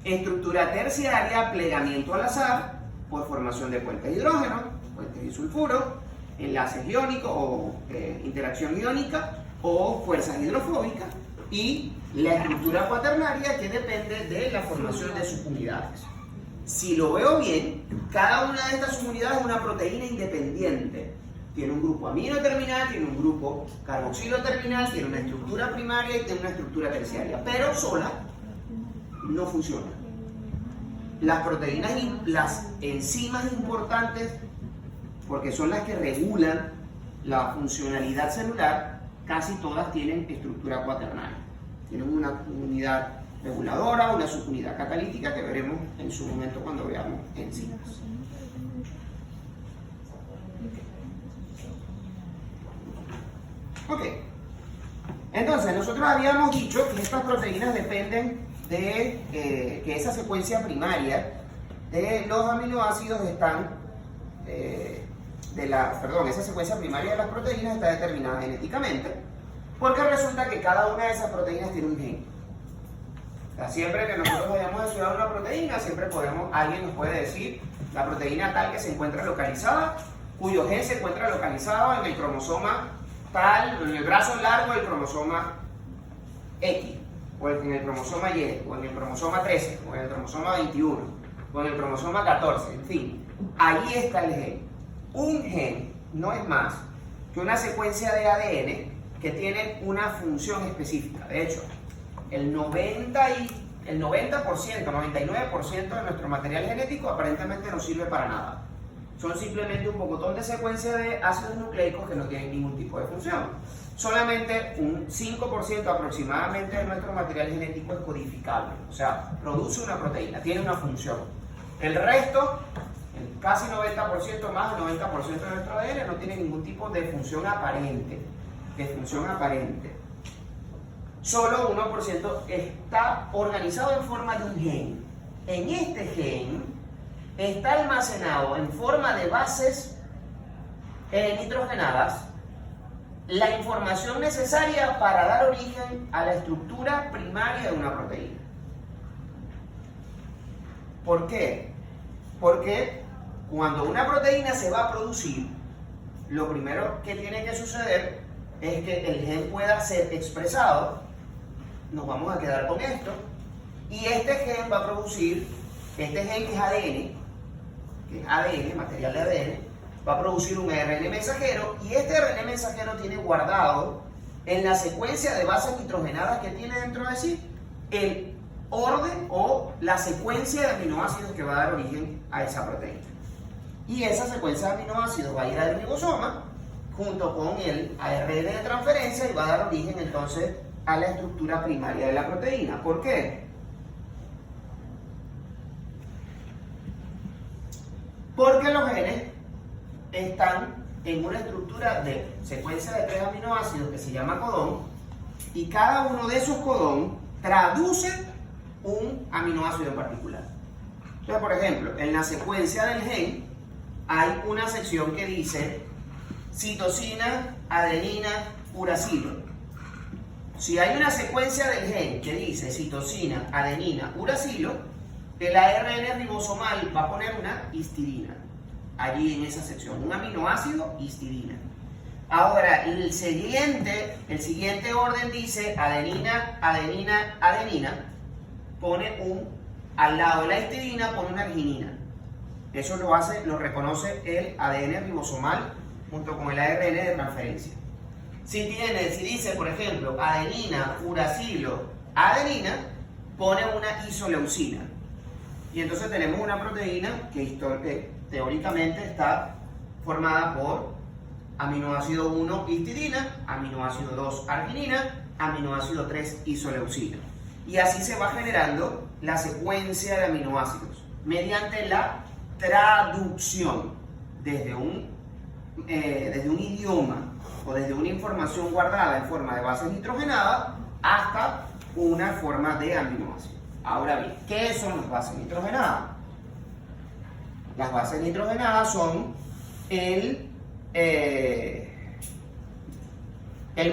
Estructura terciaria, plegamiento al azar por formación de puentes de hidrógeno, puentes disulfuro, enlaces iónicos o interacción iónica o fuerzas hidrofóbicas. Y la estructura cuaternaria, que depende de la formación de subunidades. Si lo veo bien, cada una de estas subunidades es una proteína independiente. Tiene un grupo amino terminal, tiene un grupo carboxilo terminal, tiene una estructura primaria y tiene una estructura terciaria, pero sola no funciona. Las proteínas y las enzimas importantes, porque son las que regulan la funcionalidad celular, casi todas tienen estructura cuaternaria. Tienen una unidad reguladora, una subunidad catalítica que veremos en su momento cuando veamos enzimas. Ok, entonces nosotros habíamos dicho que estas proteínas dependen de que esa secuencia primaria de los aminoácidos esa secuencia primaria de las proteínas está determinada genéticamente, porque resulta que cada una de esas proteínas tiene un gen. O sea, siempre que nosotros vayamos a estudiar una proteína, alguien nos puede decir la proteína tal que se encuentra localizada, cuyo gen se encuentra localizado en el cromosoma tal, en el brazo largo del cromosoma X, o en el cromosoma Y, o en el cromosoma 13, o en el cromosoma 21, o en el cromosoma 14, en fin. Ahí está el gen. Un gen no es más que una secuencia de ADN que tiene una función específica. De hecho, el 99% de nuestro material genético aparentemente no sirve para nada. Son simplemente un pocotón de secuencias de ácidos nucleicos que no tienen ningún tipo de función. Solamente un 5% aproximadamente de nuestro material genético es codificable, o sea, produce una proteína, tiene una función. El resto, el casi 90%, más del 90% de nuestro ADN no tiene ningún tipo de función aparente. Solo 1% está organizado en forma de un gen. En este gen está almacenado en forma de bases nitrogenadas la información necesaria para dar origen a la estructura primaria de una proteína. ¿Por qué? Porque cuando una proteína se va a producir, lo primero que tiene que suceder es que el gen pueda ser expresado. Nos vamos a quedar con esto. Y este gen va a producir, este gen que es ADN, material de ADN, va a producir un ARN mensajero, y este ARN mensajero tiene guardado en la secuencia de bases nitrogenadas que tiene dentro de sí el orden o la secuencia de aminoácidos que va a dar origen a esa proteína. Y esa secuencia de aminoácidos va a ir al ribosoma junto con el ARN de transferencia y va a dar origen entonces a la estructura primaria de la proteína. ¿Por qué? Porque los genes están en una estructura de secuencia de 3 aminoácidos que se llama codón, y cada uno de esos codón traduce un aminoácido en particular. Entonces, por ejemplo, en la secuencia del gen hay una sección que dice citosina, adenina, uracilo. si hay una secuencia del gen que dice citosina, adenina, uracilo, el ARN ribosomal va a poner una histidina allí en esa sección, un aminoácido histidina. Ahora, el siguiente orden dice adenina, adenina, adenina, pone al lado de la histidina pone una arginina. Eso lo reconoce el ADN ribosomal junto con el ARN de transferencia. Si dice, por ejemplo, adenina, uracilo, adenina, pone una isoleucina. Y entonces tenemos una proteína que teóricamente está formada por aminoácido 1 histidina, aminoácido 2 arginina, aminoácido 3 isoleucina. Y así se va generando la secuencia de aminoácidos mediante la traducción desde un idioma o desde una información guardada en forma de bases nitrogenadas hasta una forma de aminoácido. Ahora bien, ¿qué son las bases nitrogenadas? Las bases nitrogenadas son el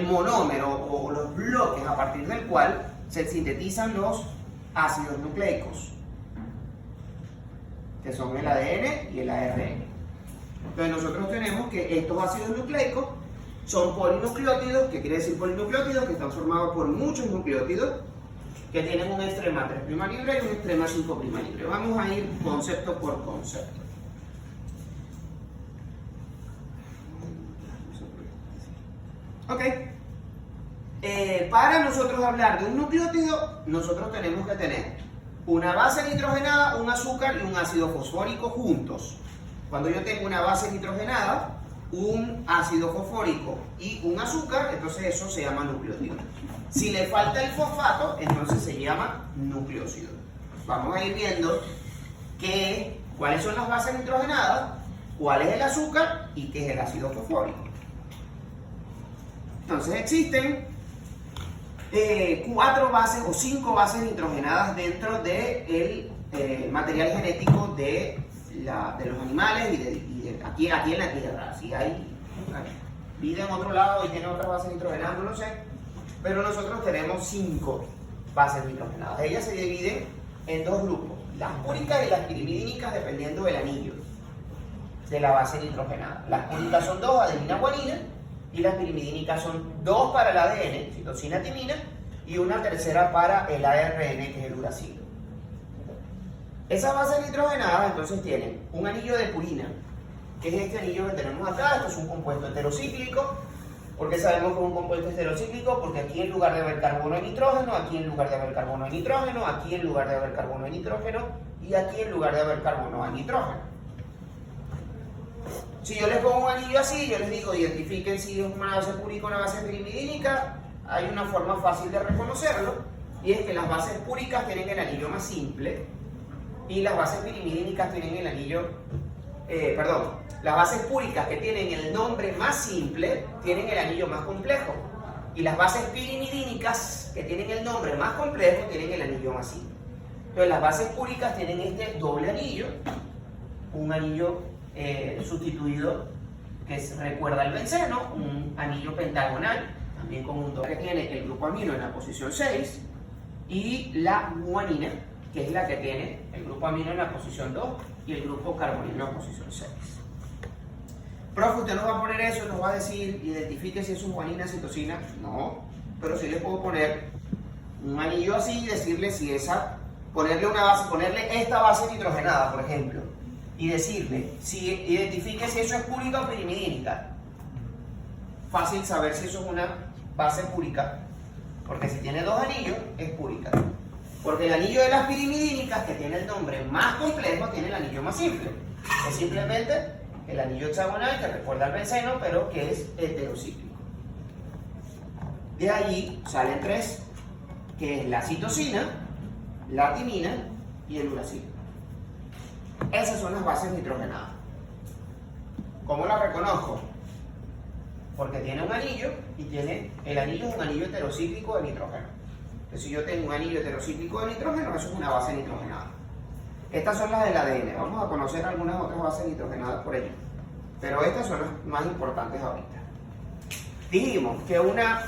monómero o los bloques a partir del cual se sintetizan los ácidos nucleicos, que son el ADN y el ARN. Entonces nosotros tenemos que estos ácidos nucleicos son polinucleótidos. ¿Qué quiere decir polinucleótidos? Que están formados por muchos nucleótidos que tienen un extrema 3' libre y un extrema 5' libre. Vamos a ir concepto por concepto. Ok. Para nosotros hablar de un nucleótido, nosotros tenemos que tener una base nitrogenada, un azúcar y un ácido fosfórico juntos. Cuando yo tengo una base nitrogenada, un ácido fosfórico y un azúcar, entonces eso se llama nucleótido. Si le falta el fosfato, entonces se llama nucleósido. Vamos a ir viendo cuáles son las bases nitrogenadas, cuál es el azúcar y qué es el ácido fosfórico. Entonces existen 4 bases o 5 bases nitrogenadas dentro del material genético de los animales y aquí en la Tierra. Si hay vida en otro lado y tiene otra base nitrogenada, no lo sé, pero nosotros tenemos 5 bases nitrogenadas. Ellas se dividen en 2 grupos, las púricas y las pirimidínicas, dependiendo del anillo de la base nitrogenada. Las púricas son 2, adenina, guanina, y las pirimidínicas son 2 para el ADN, citosina, timina, y una tercera para el ARN, que es el uracilo. Esas bases nitrogenadas entonces tienen un anillo de purina, que es este anillo que tenemos acá. Esto es un compuesto heterocíclico. ¿Por qué sabemos que es un compuesto heterocíclico? Porque aquí en lugar de haber carbono hay nitrógeno, aquí en lugar de haber carbono hay nitrógeno, aquí en lugar de haber carbono hay nitrógeno, y aquí en lugar de haber carbono hay nitrógeno. Si yo les pongo un anillo así, yo les digo, identifiquen si es una base púrica o una base pirimidínica, hay una forma fácil de reconocerlo, y es que las bases púricas tienen el anillo más simple, y las bases pirimidínicas tienen el anillo, las bases púricas que tienen el nombre más simple tienen el anillo más complejo, y las bases pirimidínicas que tienen el nombre más complejo tienen el anillo más simple. Entonces las bases púricas tienen este doble anillo, un anillo sustituido que recuerda al benceno, un anillo pentagonal, también con un doble que tiene el grupo amino en la posición 6, y la guanina, que es la que tiene el grupo amino en la posición 2 y el grupo carbonilo en la posición 6. Profe, usted nos va a poner eso, nos va a decir, identifique si eso es guanina, citosina. No, pero sí le puedo poner un anillo así y decirle si ponerle esta base nitrogenada, por ejemplo, y decirle, si identifique si eso es púrica o pirimidínica. Fácil saber si eso es una base púrica, porque si tiene 2 anillos, es púrica. Porque el anillo de las pirimidínicas, que tiene el nombre más complejo, tiene el anillo más simple. Es simplemente el anillo hexagonal que recuerda al benceno, pero que es heterocíclico. De allí salen 3, que es la citosina, la timina y el uracilo. Esas son las bases nitrogenadas. ¿Cómo las reconozco? Porque tiene un anillo y el anillo es un anillo heterocíclico de nitrógeno. Entonces, si yo tengo un anillo heterocíclico de nitrógeno, eso es una base nitrogenada. Estas son las del ADN. Vamos a conocer algunas otras bases nitrogenadas por allí, pero estas son las más importantes ahorita. Dijimos que una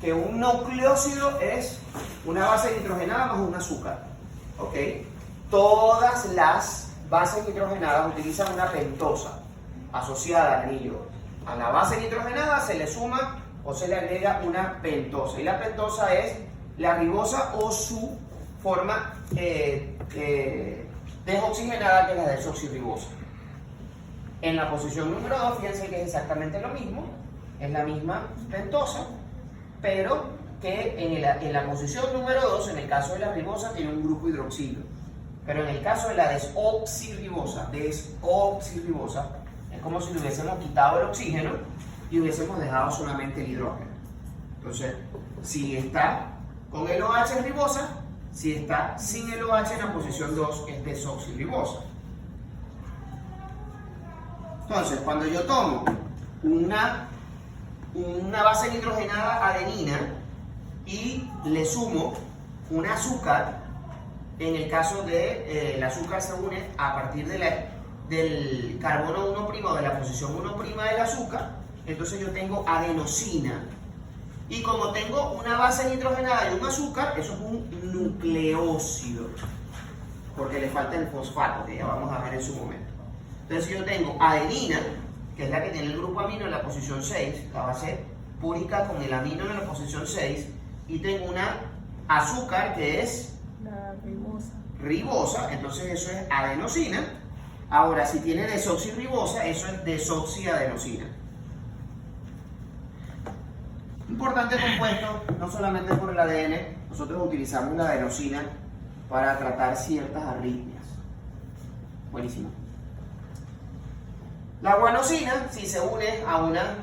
que un nucleósido es una base nitrogenada más un azúcar. ¿Ok? Todas las bases nitrogenadas utilizan una pentosa asociada al anillo. A la base nitrogenada se le suma o se le agrega una pentosa. Y la pentosa es la ribosa o su forma desoxigenada, que es la desoxirribosa. En la posición número 2, fíjense que es exactamente lo mismo, es la misma pentosa, pero que en la posición número 2, en el caso de la ribosa, tiene un grupo hidroxilo. Pero en el caso de la desoxirribosa, es como si le hubiésemos quitado el oxígeno y hubiésemos dejado solamente el hidrógeno. Entonces, si está con el OH es ribosa, si está sin el OH en la posición 2 es desoxirribosa. Entonces, cuando yo tomo una base nitrogenada adenina y le sumo un azúcar, en el caso de el azúcar se une a partir del carbono 1' o de la posición 1' del azúcar, entonces yo tengo adenosina. Y como tengo una base nitrogenada y un azúcar, eso es un nucleósido, porque le falta el fosfato, que ya vamos a ver en su momento. Entonces yo tengo adenina, que es la que tiene el grupo amino en la posición 6, la base púrica con el amino en la posición 6, y tengo una azúcar que es La ribosa, entonces eso es adenosina. Ahora, si tiene desoxirribosa, eso es desoxiadenosina. Importante compuesto, no solamente por el ADN, nosotros utilizamos la adenosina para tratar ciertas arritmias. Buenísimo. La guanosina, si se une a una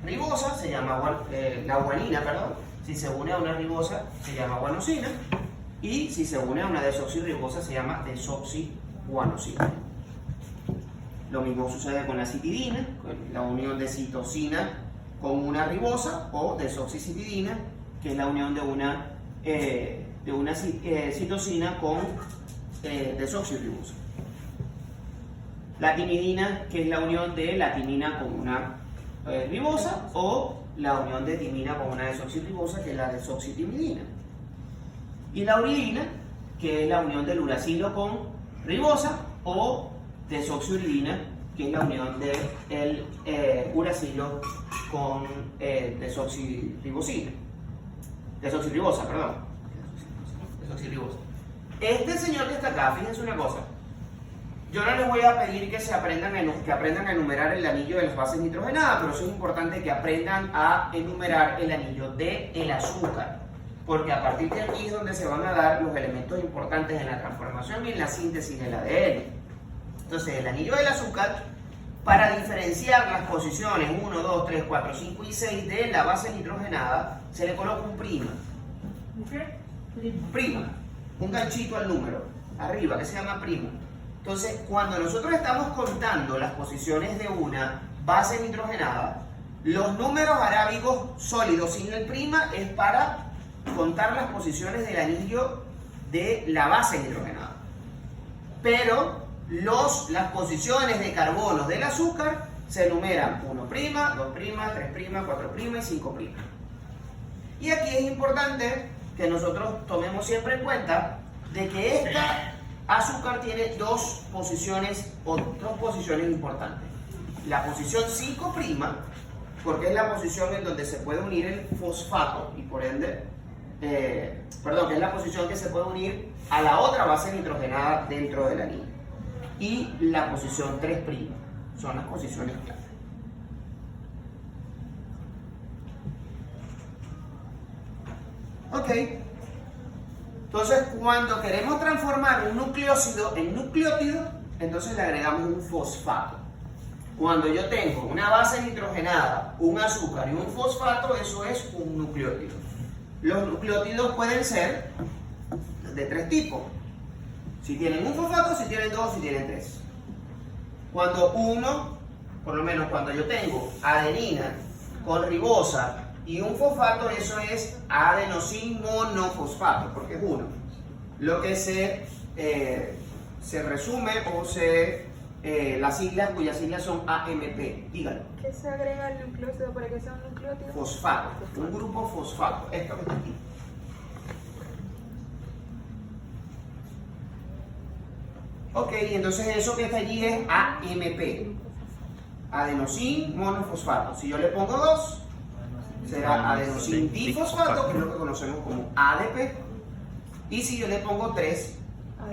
ribosa, se llama la guanina, perdón. Si se une a una ribosa, se llama guanosina. Y si se une a una desoxirribosa, se llama desoxiguanosina. Lo mismo sucede con la citidina, con la unión de citosina con una ribosa, o desoxicitidina, que es la unión de una citosina con desoxirribosa. La timidina, que es la unión de la timina con una ribosa, o la unión de timina con una desoxirribosa, que es la desoxitimidina. Y la uridina, que es la unión del uracilo con ribosa, o desoxiuridina, que es la unión del uracilo con desoxirribosa, perdón. Desoxirribosa. Este señor que está acá, fíjense una cosa. Yo no les voy a pedir que aprendan a enumerar el anillo de las bases nitrogenadas, pero sí es importante que aprendan a enumerar el anillo del azúcar, porque a partir de aquí es donde se van a dar los elementos importantes en la transformación y en la síntesis del ADN. Entonces, el anillo del azúcar, para diferenciar las posiciones 1, 2, 3, 4, 5 y 6 de la base nitrogenada, se le coloca un prima. Prima. Un ganchito al número, arriba, que se llama prima. Entonces, cuando nosotros estamos contando las posiciones de una base nitrogenada, los números arábigos sólidos sin el prima es para contar las posiciones del anillo de la base nitrogenada. Pero las posiciones de carbonos del azúcar se enumeran 1', 2', 3', 4' y 5'. Y aquí es importante que nosotros tomemos siempre en cuenta de que esta azúcar tiene dos posiciones importantes. La posición 5', porque es la posición en donde se puede unir el fosfato y por ende, que es la posición que se puede unir a la otra base nitrogenada dentro del anillo. Y la posición 3' son las posiciones clave. Ok. Entonces, cuando queremos transformar un nucleósido en nucleótido, entonces le agregamos un fosfato. Cuando yo tengo una base nitrogenada, un azúcar y un fosfato, eso es un nucleótido. Los nucleótidos pueden ser de tres tipos. Si tienen un fosfato, si tienen dos, si tienen tres. Cuando por lo menos cuando yo tengo adenina con ribosa y un fosfato, eso es adenosin monofosfato, porque es uno. Lo que se resume o se las siglas cuyas siglas son AMP. Dígalo. ¿Qué se agrega al nucleótido para que sea un nucleótido? Fosfato, un grupo fosfato. Esto que está aquí. Ok, entonces eso que está allí es AMP. Adenosin monofosfato. Si yo le pongo 2, será adenosin difosfato, que es lo que conocemos como ADP. Y si yo le pongo 3,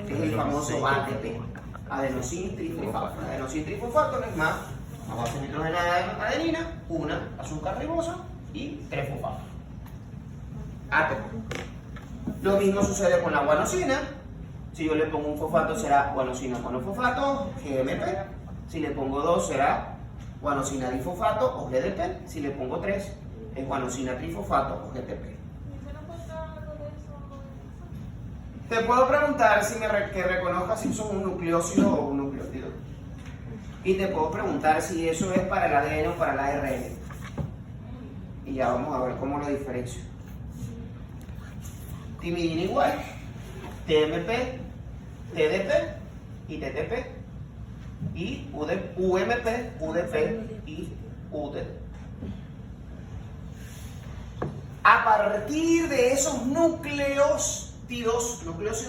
es el famoso ATP, adenosin trifosfato. Adenosin trifosfato no es más una base nitrogenada de adenina, una azúcar ribosa y 3 fosfatos. ATP. Lo mismo sucede con la guanosina. Si yo le pongo un fosfato será guanosina monofosfato, GMP. Si le pongo 2 será guanosina difosfato o GDP. Si le pongo 3 es guanosina trifosfato o GTP. Te puedo preguntar si que reconozcas si son un nucleócido o un nucleótido. Y te puedo preguntar si eso es para el ADN o para el ARN. Y ya vamos a ver cómo lo diferencio. Timidina igual, TMP, TDP y TTP. Y UMP, UDP y UDP. A partir de esos nucleócidos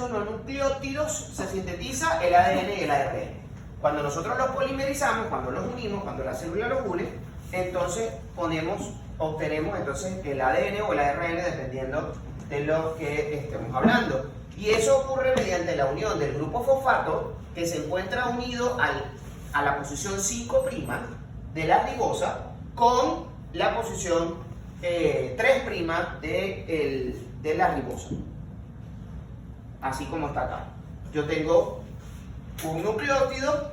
no nucleótidos, se sintetiza el ADN y el ARN. Cuando nosotros los polimerizamos, cuando los unimos, cuando la célula los une, entonces obtenemos entonces el ADN o el ARN dependiendo de lo que estemos hablando. Y eso ocurre mediante la unión del grupo fosfato que se encuentra unido a la posición 5' de la ribosa con la posición 3' de la ribosa. Así como está acá. Yo tengo un nucleótido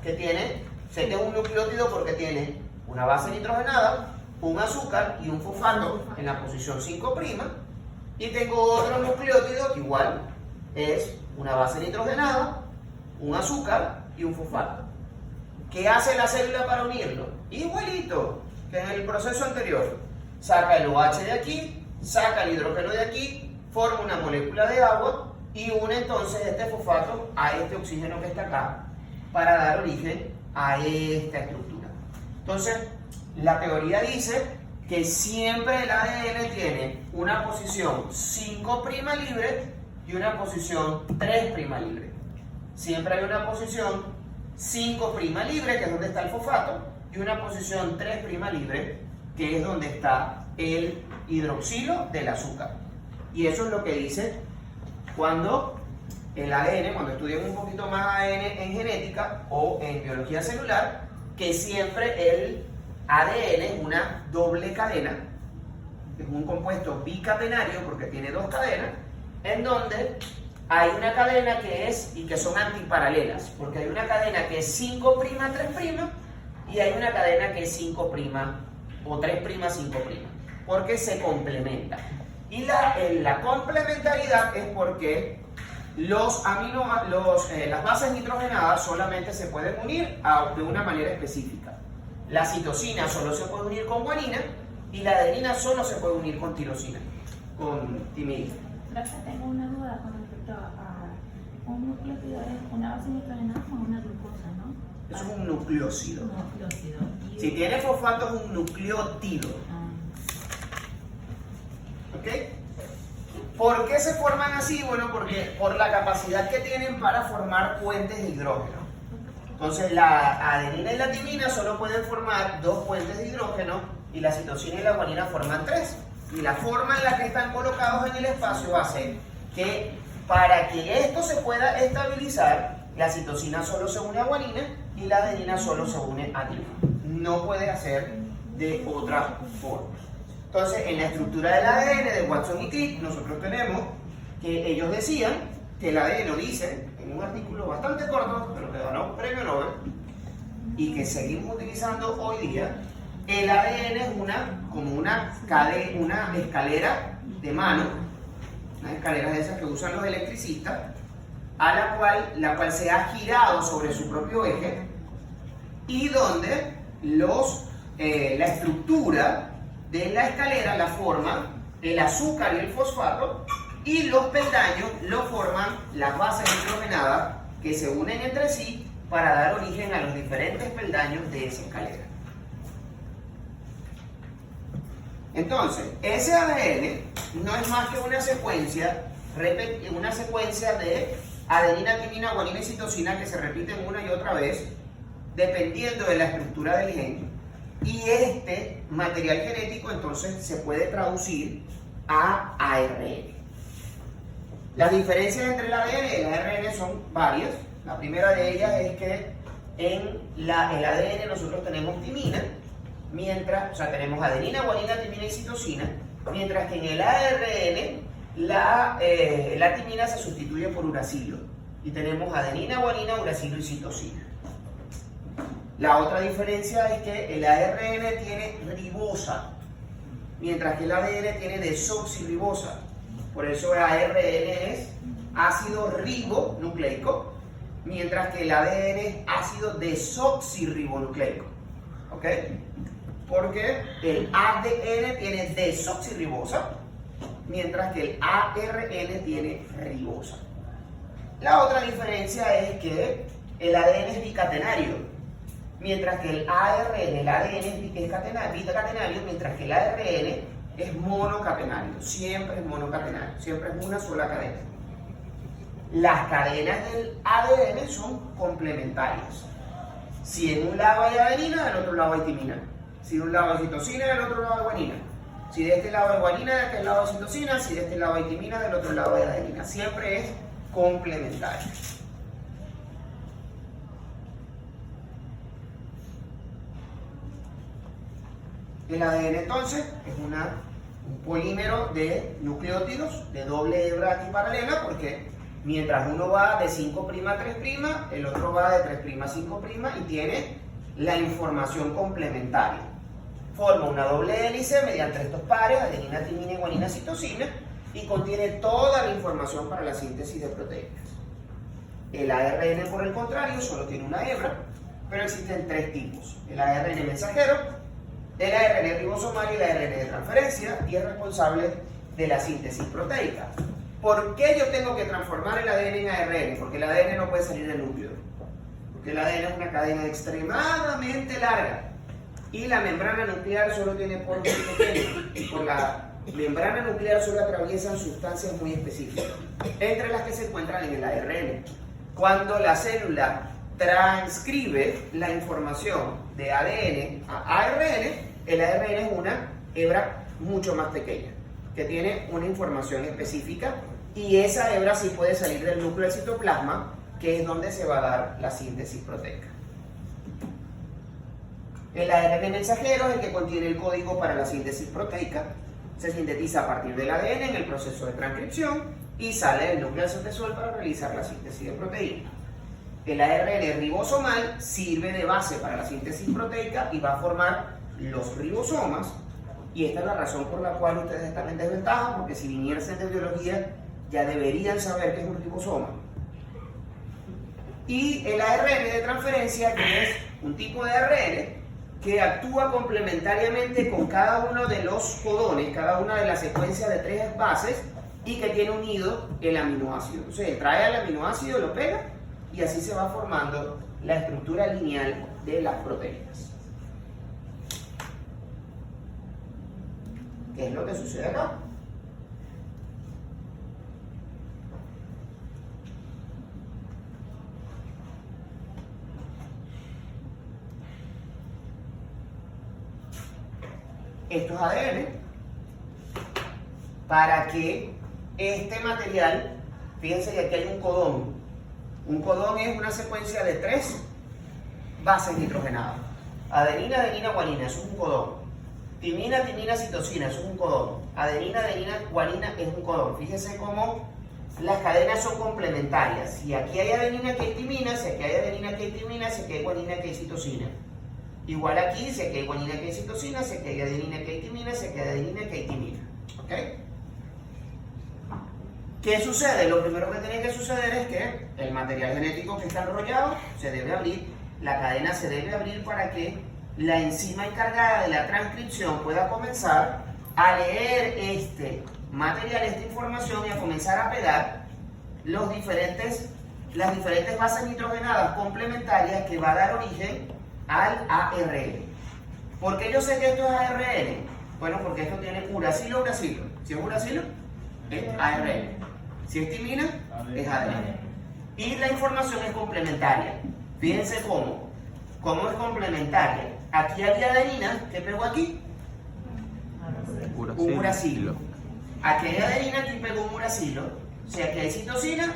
que tiene, sé que es un nucleótido porque tiene una base nitrogenada, un azúcar y un fosfato en la posición 5', y tengo otro nucleótido que igual es una base nitrogenada, un azúcar y un fosfato. ¿Qué hace la célula para unirlo? Igualito que en el proceso anterior. Saca el OH de aquí, saca el hidrógeno de aquí, forma una molécula de agua y une entonces este fosfato a este oxígeno que está acá para dar origen a esta estructura. Entonces, la teoría dice que siempre el ADN tiene una posición 5' libre y una posición 3' libre. Siempre hay una posición 5' libre, que es donde está el fosfato, y una posición 3' libre, que es donde está el hidroxilo del azúcar. Y eso es lo que dice cuando el ADN, cuando estudian un poquito más ADN en genética o en biología celular, que siempre el ADN es una doble cadena, es un compuesto bicatenario porque tiene 2 cadenas, en donde hay una cadena que es, y que son antiparalelas, porque hay una cadena que es 5', 3', y hay una cadena que es 5' o 3', 5', porque se complementan. Y la complementariedad es porque las bases nitrogenadas solamente se pueden unir de una manera específica. La citosina solo se puede unir con guanina y la adenina solo se puede unir con tirosina, con timidina. Gracias, tengo una duda con respecto a un nucleótido, es una base nitrogenada con una glucosa, ¿no? Eso es un nucleócido. Nucleócido. Si tiene fosfato es un nucleótido. ¿Ok? ¿Por qué se forman así? Bueno, porque por la capacidad que tienen para formar puentes de hidrógeno. Entonces la adenina y la timina solo pueden formar 2 puentes de hidrógeno y la citosina y la guanina forman 3. Y la forma en la que están colocados en el espacio hace que para que esto se pueda estabilizar, la citosina solo se une a guanina y la adenina solo se une a timina. No puede hacer de otra forma. Entonces, en la estructura del ADN de Watson y Crick, nosotros tenemos que ellos decían que el ADN, lo dicen en un artículo bastante corto, pero que ganó un premio Nobel, y que seguimos utilizando hoy día, el ADN es como una escalera de mano, unas escaleras de esas que usan los electricistas, a la cual se ha girado sobre su propio eje, y donde la estructura de la escalera la forman el azúcar y el fosfato, y los peldaños lo forman las bases nitrogenadas que se unen entre sí para dar origen a los diferentes peldaños de esa escalera. Entonces, ese ADN no es más que una secuencia de adenina, timina, guanina y citosina que se repiten una y otra vez dependiendo de la estructura del gen, y este material genético entonces se puede traducir a ARN. Las diferencias entre el ADN y el ARN son varias. La primera de ellas es que en el ADN nosotros tenemos timina, tenemos adenina, guanina, timina y citosina, mientras que en el ARN la timina se sustituye por uracilo y tenemos adenina, guanina, uracilo y citosina. La otra diferencia es que el ARN tiene ribosa, mientras que el ADN tiene desoxirribosa. Por eso el ARN es ácido ribonucleico, mientras que el ADN es ácido desoxirribonucleico. ¿Ok? Porque el ADN tiene desoxirribosa, mientras que el ARN tiene ribosa. La otra diferencia es que el ADN es bicatenario, mientras que el ADN es bicatenario, mientras que el ARN es monocatenario. Siempre es monocatenario, siempre es una sola cadena. Las cadenas del ADN son complementarias. Si en un lado hay adenina, del otro lado hay timina. Si de un lado hay citosina, del otro lado hay guanina. Si de este lado hay guanina, de aquel lado hay citosina. Si de este lado hay timina, del otro lado hay adenina. Siempre es complementario. El ADN entonces es un polímero de nucleótidos de doble hebra antiparalela, porque mientras uno va de 5' a 3', el otro va de 3' a 5' y tiene la información complementaria. Forma una doble hélice mediante estos pares, adenina, timina y guanina, citosina, y contiene toda la información para la síntesis de proteínas. El ARN, por el contrario, solo tiene una hebra, pero existen tres tipos: el ARN mensajero, el ARN ribosomal y el ARN de transferencia, y es responsable de la síntesis proteica. ¿Por qué yo tengo que transformar el ADN en ARN? Porque el ADN no puede salir del núcleo. Porque el ADN es una cadena extremadamente larga y la membrana nuclear solo tiene poros muy pequeños. Y por la membrana nuclear solo atraviesan sustancias muy específicas, entre las que se encuentran en el ARN. Cuando la célula transcribe la información de ADN a ARN, el ARN es una hebra mucho más pequeña, que tiene una información específica, y esa hebra sí puede salir del núcleo del citoplasma, que es donde se va a dar la síntesis proteica. El ARN mensajero es el que contiene el código para la síntesis proteica. Se sintetiza a partir del ADN en el proceso de transcripción y sale del núcleo del citosol para realizar la síntesis de proteína. El ARN ribosomal sirve de base para la síntesis proteica y va a formar los ribosomas, y esta es la razón por la cual ustedes están en desventaja, porque si viniesen de biología ya deberían saber qué es un ribosoma. Y el ARN de transferencia, que es un tipo de ARN que actúa complementariamente con cada uno de los codones, cada una de las secuencias de 3 bases, y que tiene unido el aminoácido. Entonces trae al aminoácido, lo pega, y así se va formando la estructura lineal de las proteínas. ¿Qué es lo que sucede acá? Esto es ADN. Para que este material, fíjense que aquí hay un codón. Un codón es una secuencia de 3 bases nitrogenadas. Adenina, adenina, guanina, eso es un codón. Timina, timina, citosina, eso es un codón. Adenina, adenina, guanina es un codón. Fíjense cómo las cadenas son complementarias. Si aquí hay adenina, aquí hay timina. Si aquí hay adenina, aquí hay timina. Si aquí hay guanina, aquí hay citosina. Igual aquí, si aquí hay guanina, aquí hay citosina. Si aquí hay adenina, aquí hay timina. Si aquí hay adenina, aquí hay timina. ¿Ok? ¿Qué sucede? Lo primero que tiene que suceder es que el material genético que está enrollado se debe abrir. La cadena se debe abrir para que la enzima encargada de la transcripción pueda comenzar a leer este material, esta información, y a comenzar a pegar los diferentes las diferentes bases nitrogenadas complementarias que va a dar origen al ARN. ¿Por qué yo sé que esto es ARN? Bueno, porque esto tiene uracilo, uracilo. Si es uracilo, es ARN. Si es timina, es ADN. Y la información es complementaria. Fíjense cómo es complementaria. Aquí había adenina, ¿qué pegó aquí? Un uracilo. Aquí hay adenina, aquí pegó un uracilo. O sea, aquí hay citosina,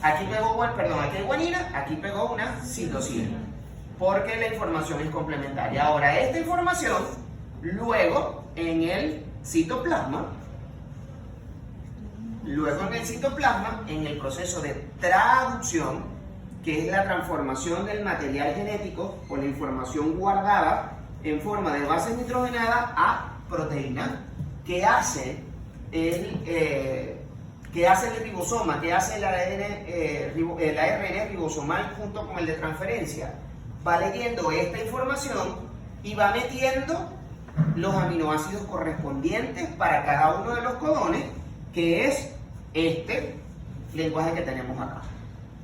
aquí hay guanina, aquí pegó una citosina. Porque la información es complementaria. Ahora, esta información, luego en el citoplasma, en el proceso de traducción, que es la transformación del material genético o la información guardada en forma de bases nitrogenadas a proteína, que hace el ribosoma, que hace el ARN ribosomal junto con el de transferencia. Va leyendo esta información y va metiendo los aminoácidos correspondientes para cada uno de los codones, que es este lenguaje que tenemos acá.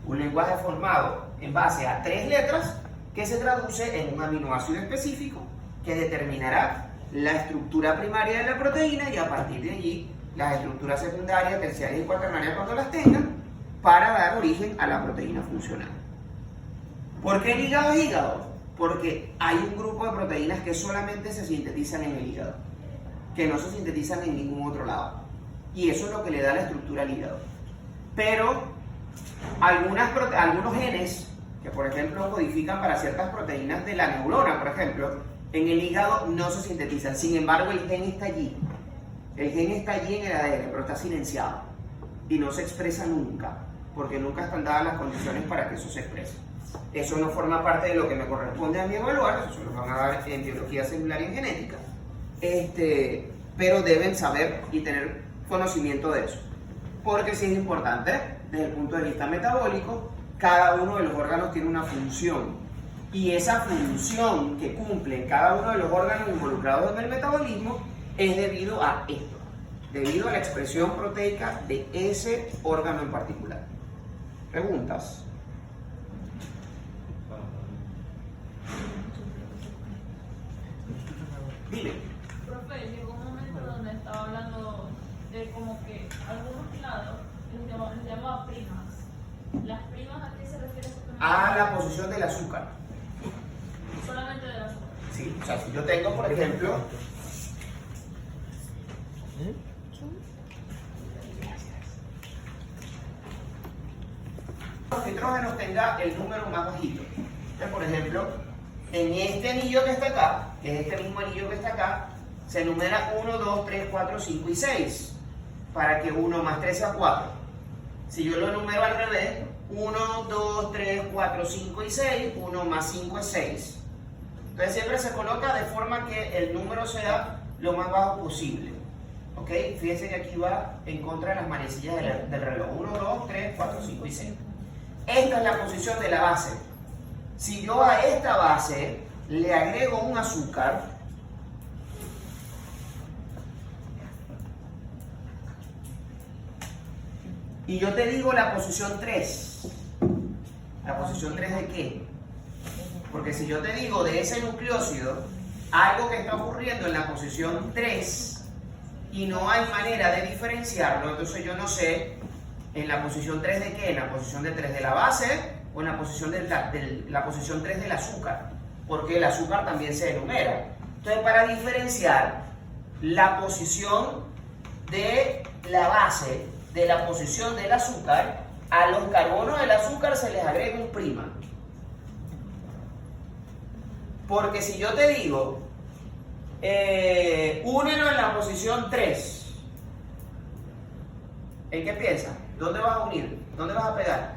Un lenguaje formado en base a 3 letras que se traduce en un aminoácido específico que determinará la estructura primaria de la proteína y a partir de allí las estructuras secundarias, terciarias y cuaternarias cuando las tengan, para dar origen a la proteína funcional. ¿Por qué el hígado es hígado? Porque hay un grupo de proteínas que solamente se sintetizan en el hígado, que no se sintetizan en ningún otro lado. Y eso es lo que le da la estructura al hígado. Pero algunos genes, que por ejemplo codifican para ciertas proteínas de la neurona, por ejemplo, en el hígado no se sintetizan. Sin embargo, el gen está allí. El gen está allí en el ADN, pero está silenciado. Y no se expresa nunca, porque nunca están dadas las condiciones para que eso se exprese. Eso no forma parte de lo que me corresponde a mí evaluar, eso lo van a dar en biología celular y en genética. Pero deben saber y tener conocimiento de eso. Porque sí es importante, desde el punto de vista metabólico, cada uno de los órganos tiene una función. Y esa función que cumplen cada uno de los órganos involucrados en el metabolismo es debido a esto, debido a la expresión proteica de ese órgano en particular. ¿Preguntas? Dime. Profe, llegó un momento donde estaba hablando de como que algunos lados les llamaba primas. ¿Las primas a qué se refiere exactamente? A la posición del azúcar. Solamente del azúcar. Sí, o sea, si yo tengo, por ejemplo, los nitrógenos tenga el número más bajito. Entonces, por ejemplo, en este anillo que está acá, que es este mismo anillo que está acá, se enumera 1, 2, 3, 4, 5 y 6, para que 1 más 3 sea 4. Si yo lo enumero al revés, 1, 2, 3, 4, 5 y 6, 1 más 5 es 6. Entonces siempre se coloca de forma que el número sea lo más bajo posible. ¿Ok? Fíjense que aquí va en contra de las manecillas del reloj. 1, 2, 3, 4, 5 y 6. Esta es la posición de la base. Si yo a esta base le agrego un azúcar, y yo te digo la posición 3, ¿la posición 3 de qué? Porque si yo te digo de ese nucleócido, algo que está ocurriendo en la posición 3 y no hay manera de diferenciarlo, entonces yo no sé en la posición 3 de qué, en la posición de 3 de la base o en la posición de la posición 3 del azúcar, porque el azúcar también se enumera. Entonces, para diferenciar la posición de la base de la posición del azúcar, a los carbonos del azúcar se les agrega un prima. Porque si yo te digo, únelo en la posición 3, ¿en qué piensas? ¿Dónde vas a unir? ¿Dónde vas a pegar?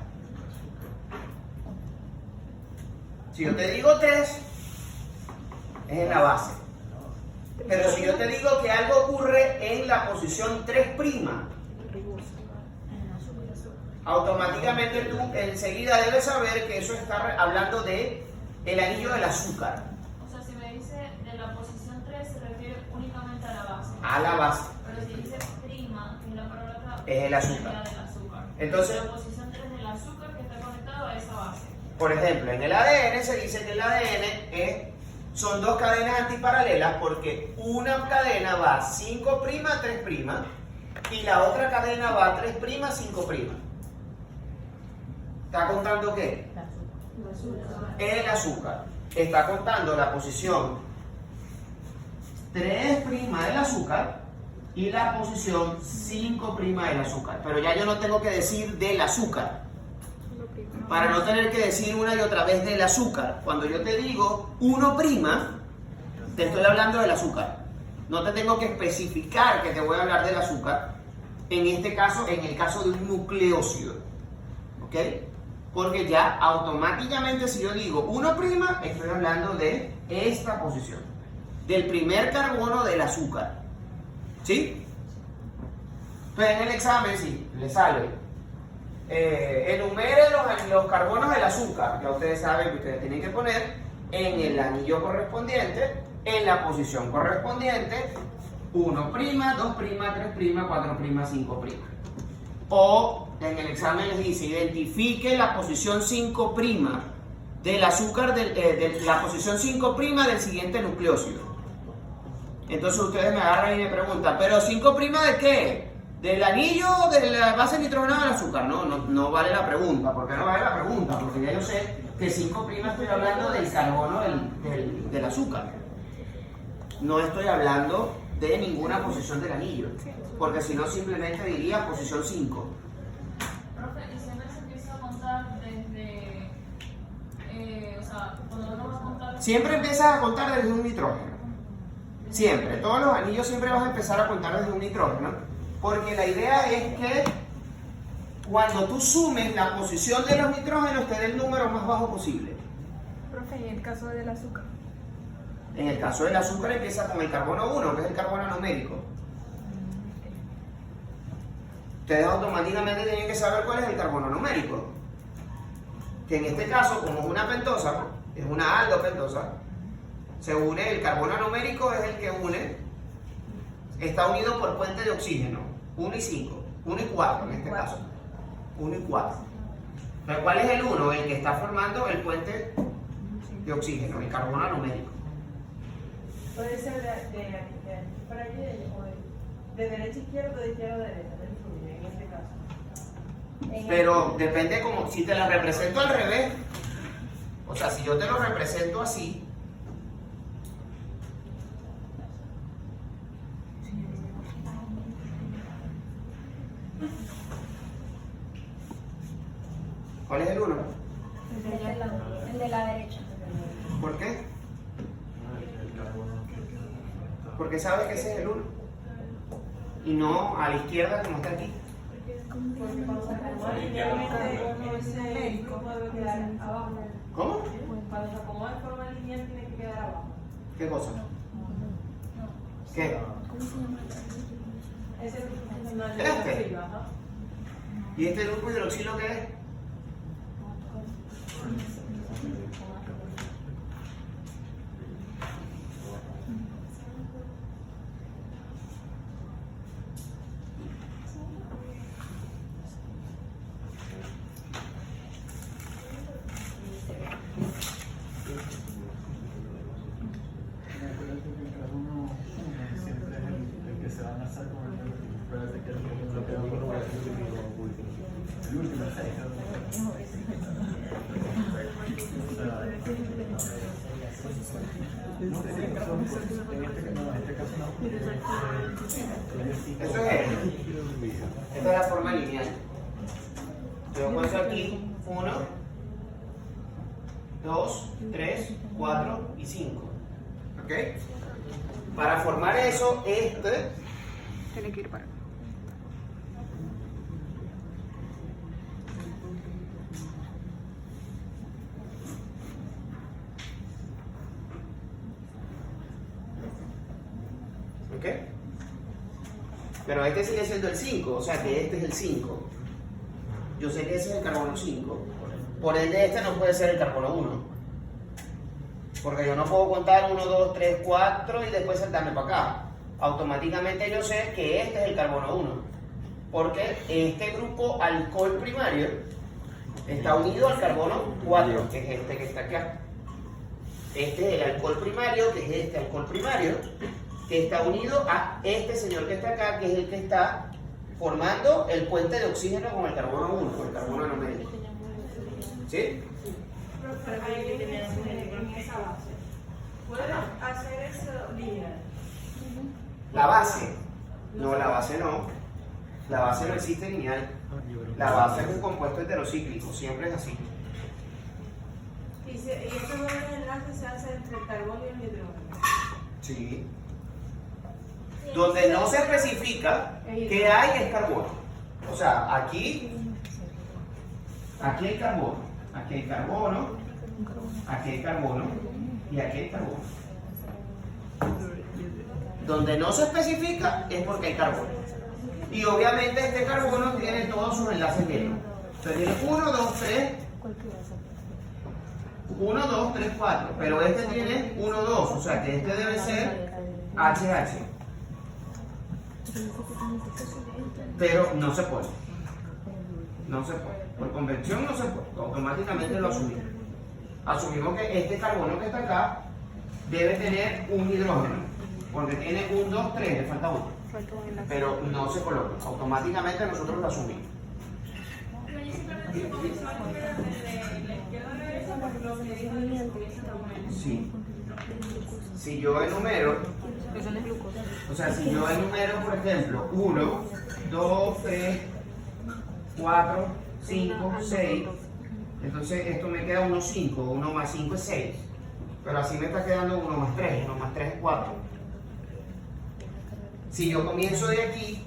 Si yo te digo 3, es en la base. Pero si yo te digo que algo ocurre en la posición 3', automáticamente tú enseguida debes saber que eso está hablando de el anillo del azúcar. O sea, si me dice de la posición 3 se refiere únicamente a la base. A la base. Pero si dice prima, que es la palabra clave, Es el azúcar. sería del azúcar. Entonces, la posición 3 del azúcar, que es Por ejemplo, en el ADN se dice que el ADN son dos cadenas antiparalelas porque una cadena va 5' a 3' y la otra cadena va 3', 5'. ¿Está contando qué? El azúcar. Está contando la posición 3' del azúcar y la posición 5' del azúcar. Pero ya yo no tengo que decir del azúcar, para no tener que decir una y otra vez del azúcar. Cuando yo te digo 1', te estoy hablando del azúcar. No te tengo que especificar que te voy a hablar del azúcar. En este caso, en el caso de un nucleócido. ¿Ok? Porque ya automáticamente si yo digo 1', estoy hablando de esta posición. Del primer carbono del azúcar. ¿Sí? Entonces en el examen sí, le sale. Enumere los carbonos del azúcar. Ya ustedes saben que ustedes tienen que poner en el anillo correspondiente, en la posición correspondiente, 1', 2', 3', 4', 5'. O en el examen les dice, identifique la posición 5' del azúcar, la posición 5' del siguiente nucleócido. Entonces ustedes me agarran y me preguntan, ¿pero 5' de qué? ¿Del anillo o de la base nitrogenada del azúcar? No vale la pregunta. ¿Por qué no vale la pregunta? Porque ya yo sé que 5' estoy hablando del carbono del azúcar. No estoy hablando de ninguna posición del anillo. Porque si no, simplemente diría posición 5. Profe, y siempre se empieza a contar desde. O sea, cuando uno va a contar. Siempre empiezas a contar desde un nitrógeno. Siempre. Todos los anillos siempre vas a empezar a contar desde un nitrógeno. Porque la idea es que cuando tú sumes la posición de los nitrógenos te dé el número más bajo posible. Profe, ¿y en el caso del azúcar? En el caso del azúcar empieza con el carbono 1, que es el carbono numérico. Ustedes automáticamente tienen que saber cuál es el carbono numérico. Que en este caso, como es una pentosa, es una aldopentosa, se une, el carbono numérico es el que une, está unido por puente de oxígeno, 1 y 5, 1 y 4 en este caso, 1 y 4. Pero ¿cuál es el 1? El que está formando el puente de oxígeno, el carbono numérico. Puede ser de aquí para allí o de derecha a izquierda o de izquierda a derecha, en este caso. Pero depende como, si te la represento al revés, o sea, si yo te lo represento así, ¿cuál es el 1? El de la derecha. ¿Por qué? Porque sabes que ese es el 1 y no a la izquierda como está aquí. Porque cuando se acomoda linealmente, ese grupo debe quedar abajo. ¿Cómo? Cuando se acomoda en forma lineal, tiene que quedar abajo. ¿Qué cosa? ¿Qué? Ese grupo funcional de Este. hidroxilo, ajá. ¿Y este grupo hidroxilo qué es? Eso es él. Esta es la forma lineal. Yo pongo aquí 1, 2, 3, 4 y 5. ¿Ok? Para formar eso, Tiene que ir para acá. ¿ok? Pero este sigue siendo el 5, o sea que este es el 5. Yo sé que ese es el carbono 5. Por ende, este no puede ser el carbono 1. Porque yo no puedo contar 1, 2, 3, 4 y después saltarme para acá. Automáticamente yo sé que este es el carbono 1. Porque este grupo alcohol primario está unido al carbono 4, que es este que está acá. Este es el alcohol primario, que es este alcohol primario, que está unido a este señor que está acá, que es el que está formando el puente de oxígeno con el carbono 1, con el carbono numérico. ¿Sí? Pero ahí en esa base. ¿Puedes hacer eso lineal? La base. No, la base no. La base no existe lineal. La base es un compuesto heterocíclico, siempre es así. Y estos dos enlaces se hacen entre el carbono y el hidrógeno. Sí. Donde no se especifica qué hay es carbono. O sea, aquí hay carbono, aquí hay carbono, aquí hay carbono y aquí hay carbono. Donde no se especifica es porque hay carbono. Y obviamente este carbono tiene todos sus enlaces llenos. Entonces tiene 1, 2, 3. 1, 2, 3, 4. Pero este tiene 1, 2. O sea que este debe ser HH. Pero no se puede. No se puede. Por convención no se puede. Automáticamente lo asumimos. Asumimos que este carbono que está acá debe tener un hidrógeno. Porque tiene 1, 2, 3. Le falta uno. Pero no se coloca. Automáticamente nosotros lo asumimos. Pero yo simplemente como visual desde la izquierda a la derecha porque lo que dijo de ese tamaño. Sí. Si yo enumero, o sea, si yo enumero, por ejemplo, 1, 2, 3, 4, 5, 6, entonces esto me queda 1, 5, 1 más 5 es 6. Pero así me está quedando 1 más 3, 1 más 3 es 4. Si yo comienzo de aquí,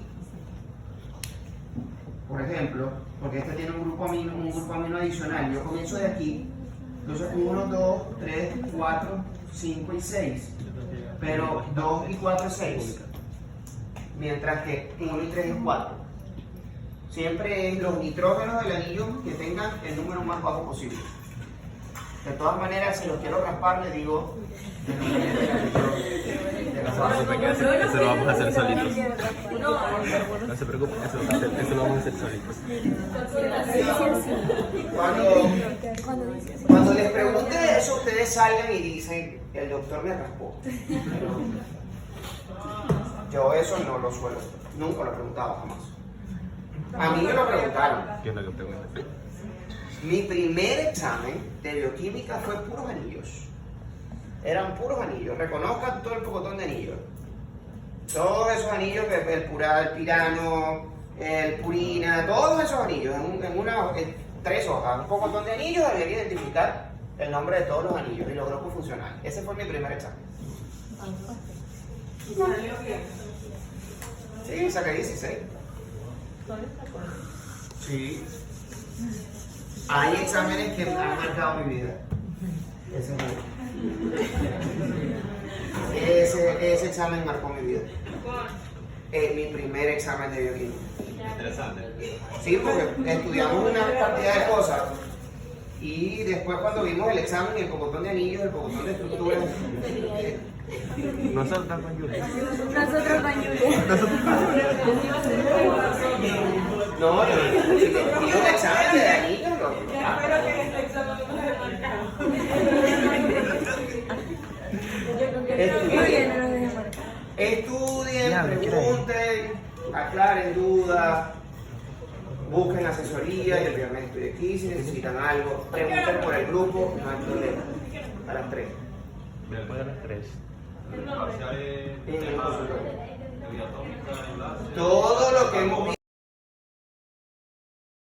por ejemplo, porque este tiene un grupo amino adicional, yo comienzo de aquí, entonces 1, 2, 3, 4, 5 y 6. Pero 2 y 4 es 6. Mientras que 1 y 3 es 4. Siempre es los nitrógenos del anillo que tengan el número más bajo posible. De todas maneras, si los quiero raspar, le digo Eso lo vamos a hacer solitos. No se preocupen, eso lo vamos a hacer solitos. Cuando les pregunte eso, ustedes salgan y dicen, el doctor me raspó. Yo eso no lo suelo, nunca lo he preguntado jamás. A mí me lo preguntaron. ¿Qué es lo que preguntas? Mi primer examen de bioquímica fue puros anillos. Eran puros anillos. Reconozcan todo el pocotón de anillos. Todos esos anillos, el pural, el pirano, el purina, todos esos anillos, en 3 hojas, un pocotón de anillos, había que identificar el nombre de todos los anillos y los grupos funcionales. Ese fue mi primer examen. Sí, saqué 16. Sí. Hay exámenes que han marcado mi vida. Ese examen marcó mi vida. Mi primer examen de bioquímica. Interesante. Sí, porque estudiamos una cantidad de cosas y después cuando vimos el examen, el pocotón de anillos, el pocotón de estructuras. Nosotros también, Julia. No, y un examen de anillos, Espero que este examen no me marcado. Estudien, pregunten, aclaren dudas, busquen asesoría, yo obviamente estoy aquí, si necesitan algo, pregunten por el grupo, no hay problema. A las 3. Después de las 3. En el consultorio. Todo lo que hemos visto.